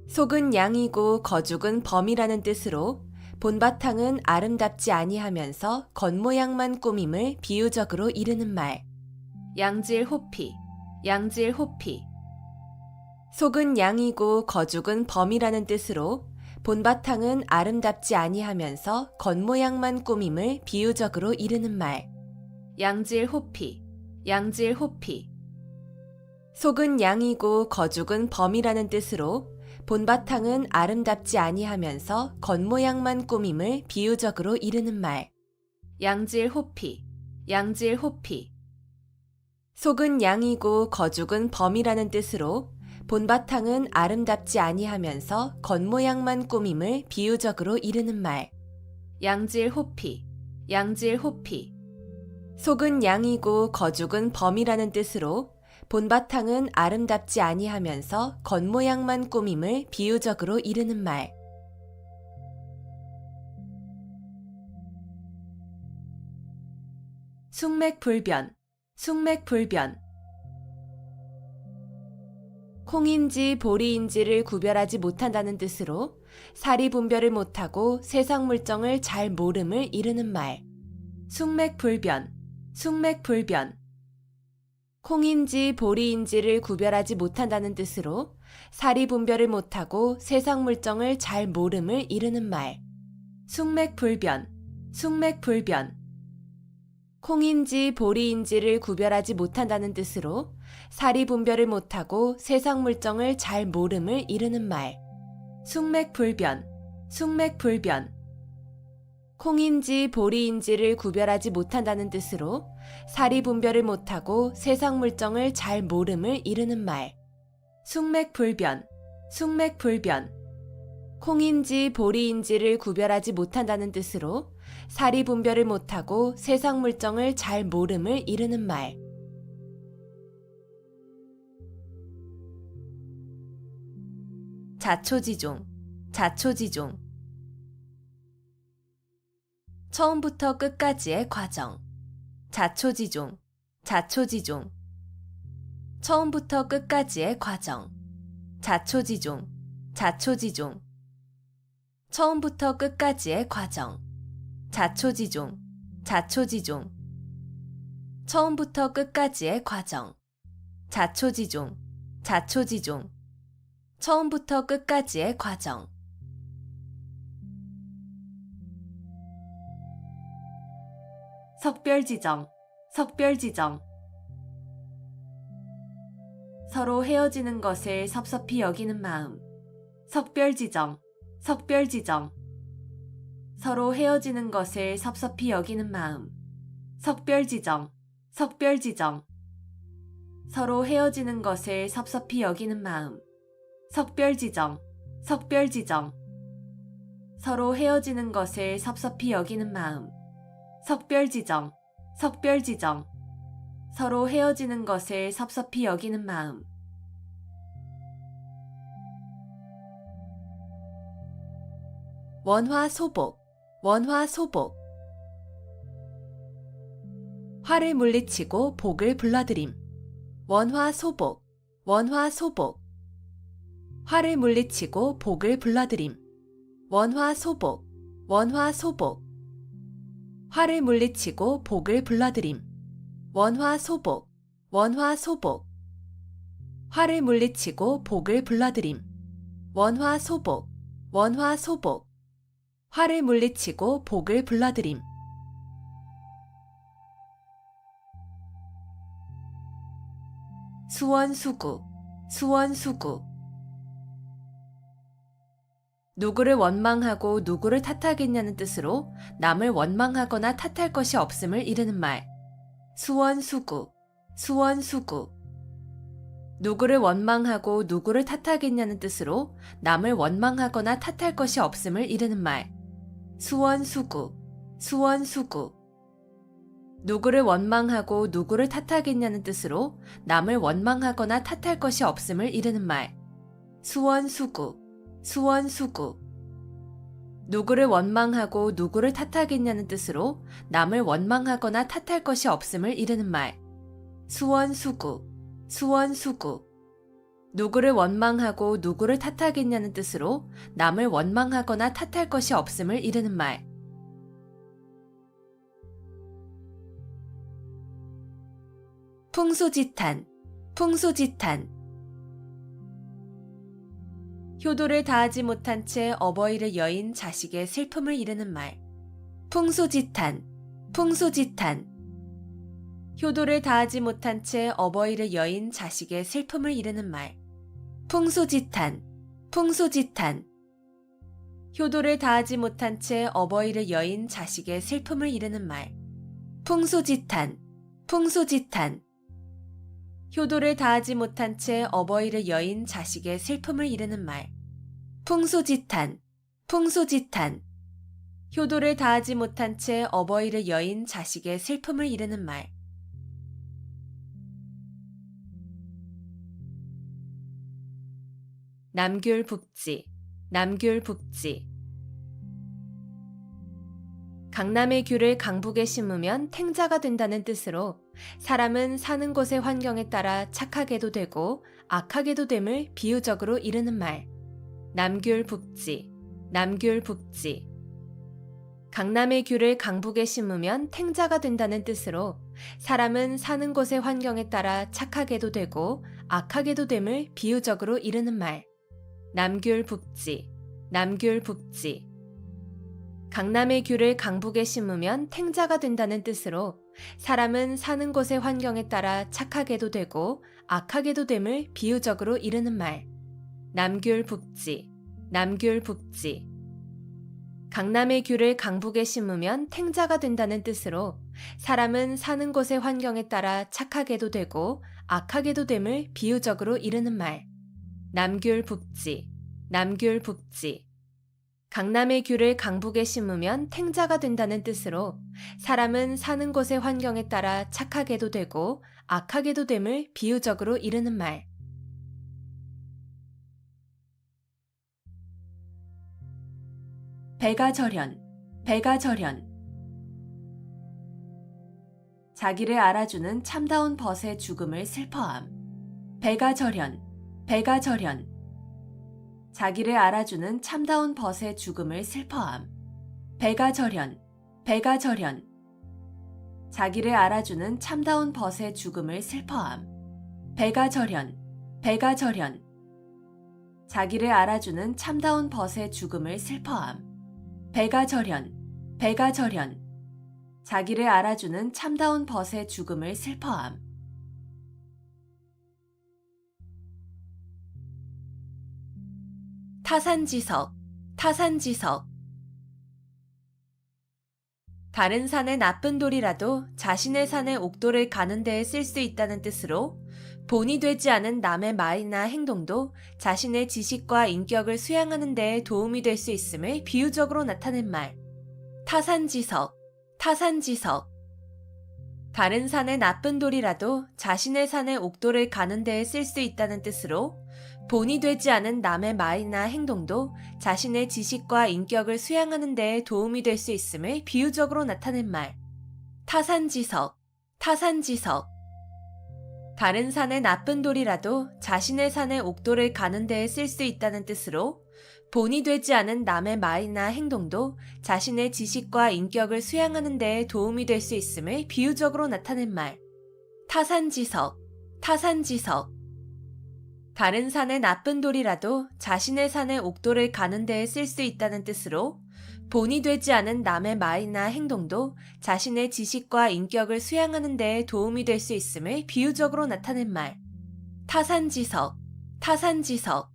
속은 양이고 거죽은 범이라는 뜻으로 본바탕은 아름답지 아니하면서 겉모양만 꾸밈을 비유적으로 이르는 말. 양질호피, 양질호피. 속은 양이고 거죽은 범이라는 뜻으로 본바탕은 아름답지 아니하면서 겉모양만 꾸밈을 비유적으로 이르는 말. 양질호피, 양질호피. 속은 양이고 거죽은 범이라는 뜻으로 본바탕은 아름답지 아니하면서 겉모양만 꾸밈을 비유적으로 이르는 말. 양질호피, 양질호피. 속은 양이고 거죽은 범이라는 뜻으로 본바탕은 아름답지 아니하면서 겉모양만 꾸밈을 비유적으로 이르는 말. 양질호피, 양질호피. 속은 양이고 거죽은 범이라는 뜻으로 본바탕은 아름답지 아니하면서 겉모양만 꾸밈을 비유적으로 이르는 말. 숙맥불변, 숙맥불변. 콩인지 보리인지를 구별하지 못한다는 뜻으로 사리 분별을 못하고 세상 물정을 잘 모름을 이르는 말. 숙맥불변, 숙맥불변. 콩인지 보리인지를 구별하지 못한다는 뜻으로 사리 분별을 못하고 세상 물정을 잘 모름을 이르는 말. 숙맥불변, 숙맥불변. 콩인지 보리인지를 구별하지 못한다는 뜻으로 사리 분별을 못하고 세상 물정을 잘 모름을 이르는 말. 숙맥불변, 숙맥불변. 콩인지 보리인지를 구별하지 못한다는 뜻으로 사리 분별을 못하고 세상 물정을 잘 모름을 이르는 말. 숙맥불변, 숙맥불변. 콩인지 보리인지를 구별하지 못한다는 뜻으로 사리 분별을 못하고 세상 물정을 잘 모름을 이르는 말. 자초지종, 자초지종. 처음부터 끝까지의 과정. 자초지종, 자초지종. 처음부터 끝까지의 과정. 자초지종, 자초지종. 처음부터 끝까지의 과정. 자초지종, 자초지종. 처음부터 끝까지의 과정. 자초지종, 자초지종. 처음부터 끝까지의 과정. 석별지정, 석별지정. 서로 헤어지는 것을 섭섭히 여기는 마음. 석별지정, 석별지정. 서로 헤어지는 것을 섭섭히 여기는 마음. 석별지정, 석별지정. 서로 헤어지는 것을 섭섭히 여기는 마음. 석별지정, 석별지정. 서로 헤어지는 것을 섭섭히 여기는 마음. 석별지정, 석별지정. 서로 헤어지는 것을 섭섭히 여기는 마음. 원화소복, 원화소복. 화를 물리치고 복을 불러들임. 원화소복, 원화소복. 화를 물리치고 복을 불러들임. 원화소복, 원화소복. 화를 물리치고 복을 불러들임. 원화소복, 원화소복. 화를 물리치고 복을 불러들임. 원화소복, 원화소복. 화를 물리치고 복을 불러들임. 수원수구, 수원수구. 누구를 원망하고 누구를 탓하겠냐는 뜻으로 남을 원망하거나 탓할 것이 없음을 이르는 말. 수원수구, 수원수구. 누구를 원망하고 누구를 탓하겠냐는 뜻으로 남을 원망하거나 탓할 것이 없음을 이르는 말. 수원수구, 수원수구. 누구를 원망하고 누구를 탓하겠냐는 뜻으로 남을 원망하거나 탓할 것이 없음을 이르는 말. 수원수구, 수원수구. 누구를 원망하고 누구를 탓하겠냐는 뜻으로 남을 원망하거나 탓할 것이 없음을 이르는 말. 수원수구, 수원수구. 누구를 원망하고 누구를 탓하겠냐는 뜻으로 남을 원망하거나 탓할 것이 없음을 이르는 말. 풍수지탄, 풍수지탄. 효도를 다하지 못한 채 어버이를 여인 자식의 슬픔을 이르는 말. 풍수지탄, 풍수지탄. 효도를 다하지 못한 채 어버이를 여인 자식의 슬픔을 이르는 말. 풍수지탄, 풍수지탄. 효도를 다하지 못한 채 어버이를 여인 자식의 슬픔을 이르는 말. 풍수지탄, 풍수지탄. 효도를 다하지 못한 채 어버이를 여인 자식의 슬픔을 이르는 말. 풍수지탄, 풍수지탄. 효도를 다하지 못한 채 어버이를 여인 자식의 슬픔을 이르는 말. 남귤북지, 남귤북지. 강남의 귤을 강북에 심으면 탱자가 된다는 뜻으로 사람은 사는 곳의 환경에 따라 착하게도 되고 악하게도 됨을 비유적으로 이르는 말. 남귤북지, 남귤북지. 강남의 귤을 강북에 심으면 탱자가 된다는 뜻으로 사람은 사는 곳의 환경에 따라 착하게도 되고 악하게도 됨을 비유적으로 이르는 말. 남귤북지, 남귤북지. 강남의 귤을 강북에 심으면 탱자가 된다는 뜻으로 사람은 사는 곳의 환경에 따라 착하게도 되고 악하게도 됨을 비유적으로 이르는 말. 남귤북지, 남귤북지. 강남의 귤을 강북에 심으면 탱자가 된다는 뜻으로 사람은 사는 곳의 환경에 따라 착하게도 되고 악하게도 됨을 비유적으로 이르는 말. 남귤북지, 남귤북지. 강남의 귤을 강북에 심으면 탱자가 된다는 뜻으로 사람은 사는 곳의 환경에 따라 착하게도 되고 악하게도 됨을 비유적으로 이르는 말. 배가절현, 배가절현. 자기를 알아주는 참다운 벗의 죽음을 슬퍼함. 배가절현, 배가절현. 자기를 알아주는 참다운 벗의 죽음을 슬퍼함. 배가절현, 배가절현. 자기를 알아주는 참다운 벗의 죽음을 슬퍼함. 배가절현, 배가절현. 자기를 알아주는 참다운 벗의 죽음을 슬퍼함. 배가절현, 배가절현. 자기를 알아주는 참다운 벗의 죽음을 슬퍼함. 타산지석, 타산지석. 다른 산의 나쁜 돌이라도 자신의 산의 옥돌을 가는 데에 쓸 수 있다는 뜻으로 본이 되지 않은 남의 말이나 행동도 자신의 지식과 인격을 수양하는 데에 도움이 될 수 있음을 비유적으로 나타낸 말. 타산지석, 타산지석. 다른 산의 나쁜 돌이라도 자신의 산의 옥돌을 가는 데에 쓸 수 있다는 뜻으로 본이 되지 않은 남의 말이나 행동도 자신의 지식과 인격을 수양하는 데에 도움이 될 수 있음을 비유적으로 나타낸 말. 타산지석, 타산지석. 다른 산의 나쁜 돌이라도 자신의 산의 옥돌을 가는 데에 쓸 수 있다는 뜻으로 본이 되지 않은 남의 말이나 행동도 자신의 지식과 인격을 수양하는 데에 도움이 될 수 있음을 비유적으로 나타낸 말. 타산지석, 타산지석. 다른 산의 나쁜 돌이라도 자신의 산의 옥돌을 가는 데에 쓸 수 있다는 뜻으로 본이 되지 않은 남의 말이나 행동도 자신의 지식과 인격을 수양하는 데에 도움이 될 수 있음을 비유적으로 나타낸 말. 타산지석, 타산지석.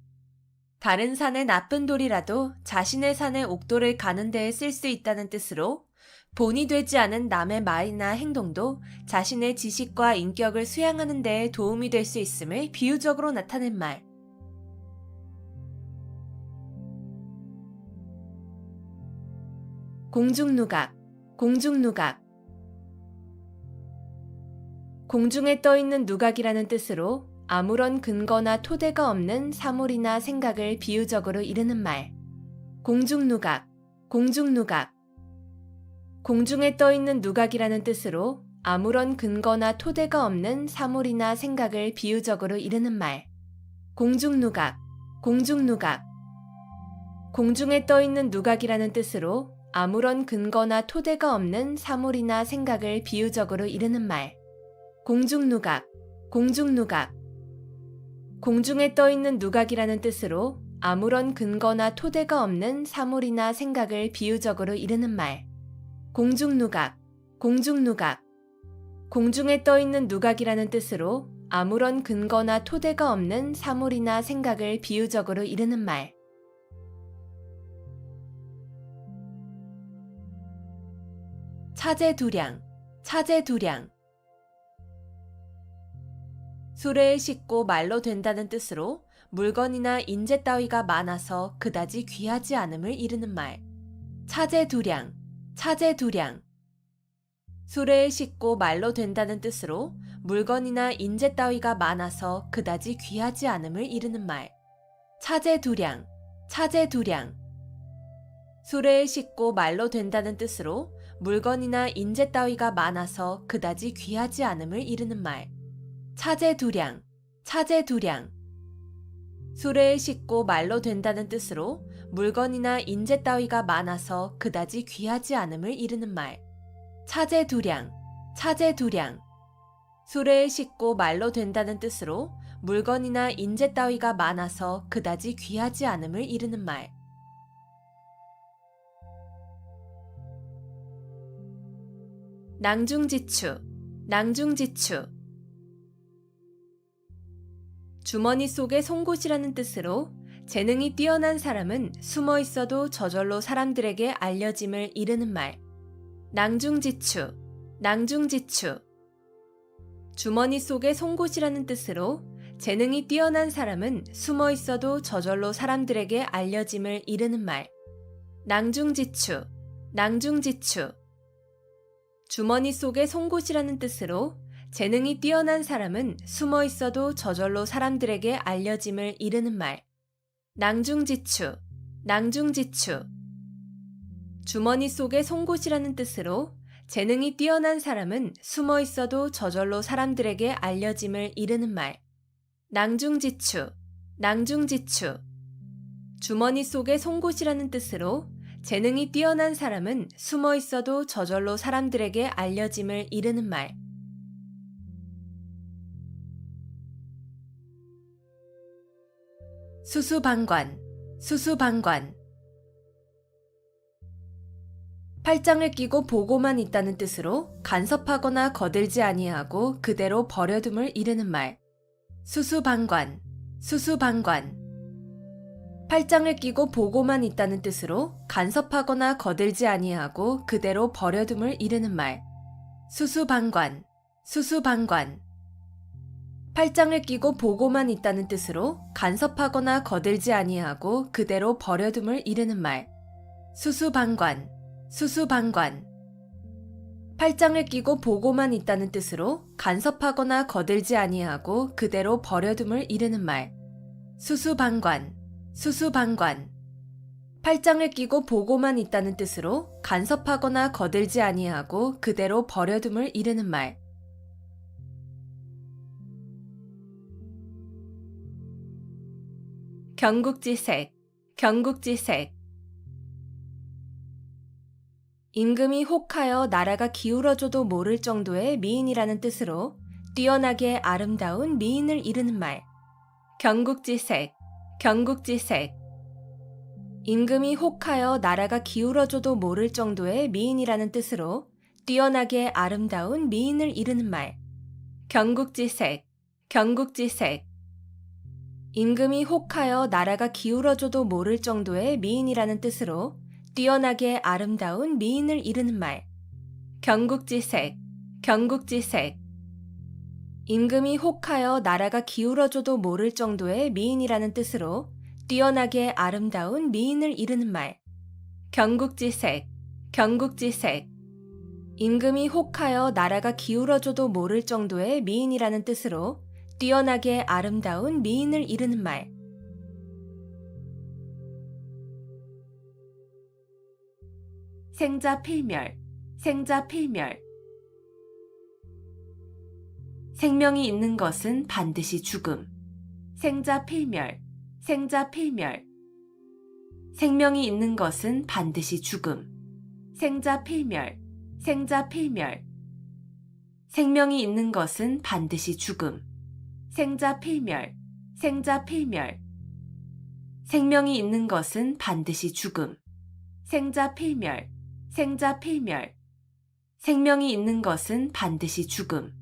다른 산의 나쁜 돌이라도 자신의 산의 옥돌을 가는 데에 쓸 수 있다는 뜻으로 본이 되지 않은 남의 말이나 행동도 자신의 지식과 인격을 수양하는 데에 도움이 될 수 있음을 비유적으로 나타낸 말. 공중누각, 공중누각. 공중에 떠있는 누각이라는 뜻으로 아무런 근거나 토대가 없는 사물이나 생각을 비유적으로 이르는 말. 공중누각, 공중누각. 공중에 떠있는 누각이라는 뜻으로 아무런 근거나 토대가 없는 사물이나 생각을 비유적으로 이르는 말. 공중누각, 공중누각. 공중에 떠있는 누각이라는 뜻으로 아무런 근거나 토대가 없는 사물이나 생각을 비유적으로 이르는 말. 공중누각, 공중누각. 공중에 떠있는 누각이라는 뜻으로 아무런 근거나 토대가 없는 사물이나 생각을 비유적으로 이르는 말. 공중누각, 공중누각. 공중에 떠있는 누각이라는 뜻으로 아무런 근거나 토대가 없는 사물이나 생각을 비유적으로 이르는 말. 차제두량, 차제두량. 수레에 싣고 말로 된다는 뜻으로 물건이나 인재 따위가 많아서 그다지 귀하지 않음을 이르는 말. 차제두량, 차제두량. 수레에 싣고 말로 된다는 뜻으로 물건이나 인재 따위가 많아서 그다지 귀하지 않음을 이르는 말. 차제두량, 차제두량. 수레에 싣고 말로 된다는 뜻으로 물건이나 인재 따위가 많아서 그다지 귀하지 않음을 이르는 말. 차제두량, 차제두량. 수레에 싣고 말로 된다는 뜻으로 물건이나 인재 따위가 많아서 그다지 귀하지 않음을 이르는 말. 차제두량, 차제두량. 수레에 싣고 말로 된다는 뜻으로 물건이나 인재 따위가 많아서 그다지 귀하지 않음을 이르는 말. 낭중지추, 낭중지추. 주머니 속에 송곳이라는 뜻으로 재능이 뛰어난 사람은 숨어 있어도 저절로 사람들에게 알려짐을 이르는 말. 낭중지추, 낭중지추. 주머니 속에 송곳이라는 뜻으로 재능이 뛰어난 사람은 숨어 있어도 저절로 사람들에게 알려짐을 이르는 말. 낭중지추, 낭중지추. 주머니 속에 송곳이라는 뜻으로 재능이 뛰어난 사람은 숨어 있어도 저절로 사람들에게 알려짐을 이르는 말. 낭중지추, 낭중지추. 주머니 속에 송곳이라는 뜻으로 재능이 뛰어난 사람은 숨어 있어도 저절로 사람들에게 알려짐을 이르는 말. 낭중지추, 낭중지추. 주머니 속에 송곳이라는 뜻으로 재능이 뛰어난 사람은 숨어 있어도 저절로 사람들에게 알려짐을 이르는 말. 수수방관, 수수방관. 팔짱을 끼고 보고만 있다는 뜻으로 간섭하거나 거들지 아니하고 그대로 버려둠을 이르는 말. 수수방관, 수수방관. 팔짱을 끼고 보고만 있다는 뜻으로 간섭하거나 거들지 아니하고 그대로 버려둠을 이르는 말. 수수방관, 수수방관. 팔짱을 끼고 보고만 있다는 뜻으로 간섭하거나 거들지 아니하고 그대로 버려둠을 이르는 말. 수수방관, 수수방관. 팔짱을 끼고 보고만 있다는 뜻으로 간섭하거나 거들지 아니하고 그대로 버려둠을 이르는 말. 수수방관, 수수방관. 팔짱을 끼고 보고만 있다는 뜻으로 간섭하거나 거들지 아니하고 그대로 버려둠을 이르는 말. 경국지색, 경국지색. 임금이 혹하여 나라가 기울어져도 모를 정도의 미인이라는 뜻으로 뛰어나게 아름다운 미인을 이르는 말. 경국지색, 경국지색. 임금이 혹하여 나라가 기울어져도 모를 정도의 미인이라는 뜻으로 뛰어나게 아름다운 미인을 이르는 말. 경국지색, 경국지색. 임금이 혹하여 나라가 기울어져도 모를 정도의 미인이라는 뜻으로 뛰어나게 아름다운 미인을 이르는 말. 경국지색, 경국지색. 임금이 혹하여 나라가 기울어져도 모를 정도의 미인이라는 뜻으로 뛰어나게 아름다운 미인을 이르는 말. 경국지색, 경국지색. 임금이 혹하여 나라가 기울어져도 모를 정도의 미인이라는 뜻으로 뛰어나게 아름다운 미인을 이르는 말. 생자필멸, 생자필멸. 생명이 있는 것은 반드시 죽음. 생자필멸, 생자필멸. 생명이 있는 것은 반드시 죽음. 생자필멸, 생자필멸. 생명이 있는 것은 반드시 죽음. 생자필멸, 생자필멸. 생명이 있는 것은 반드시 죽음. 생자필멸, 생자필멸. 생명이 있는 것은 반드시 죽음.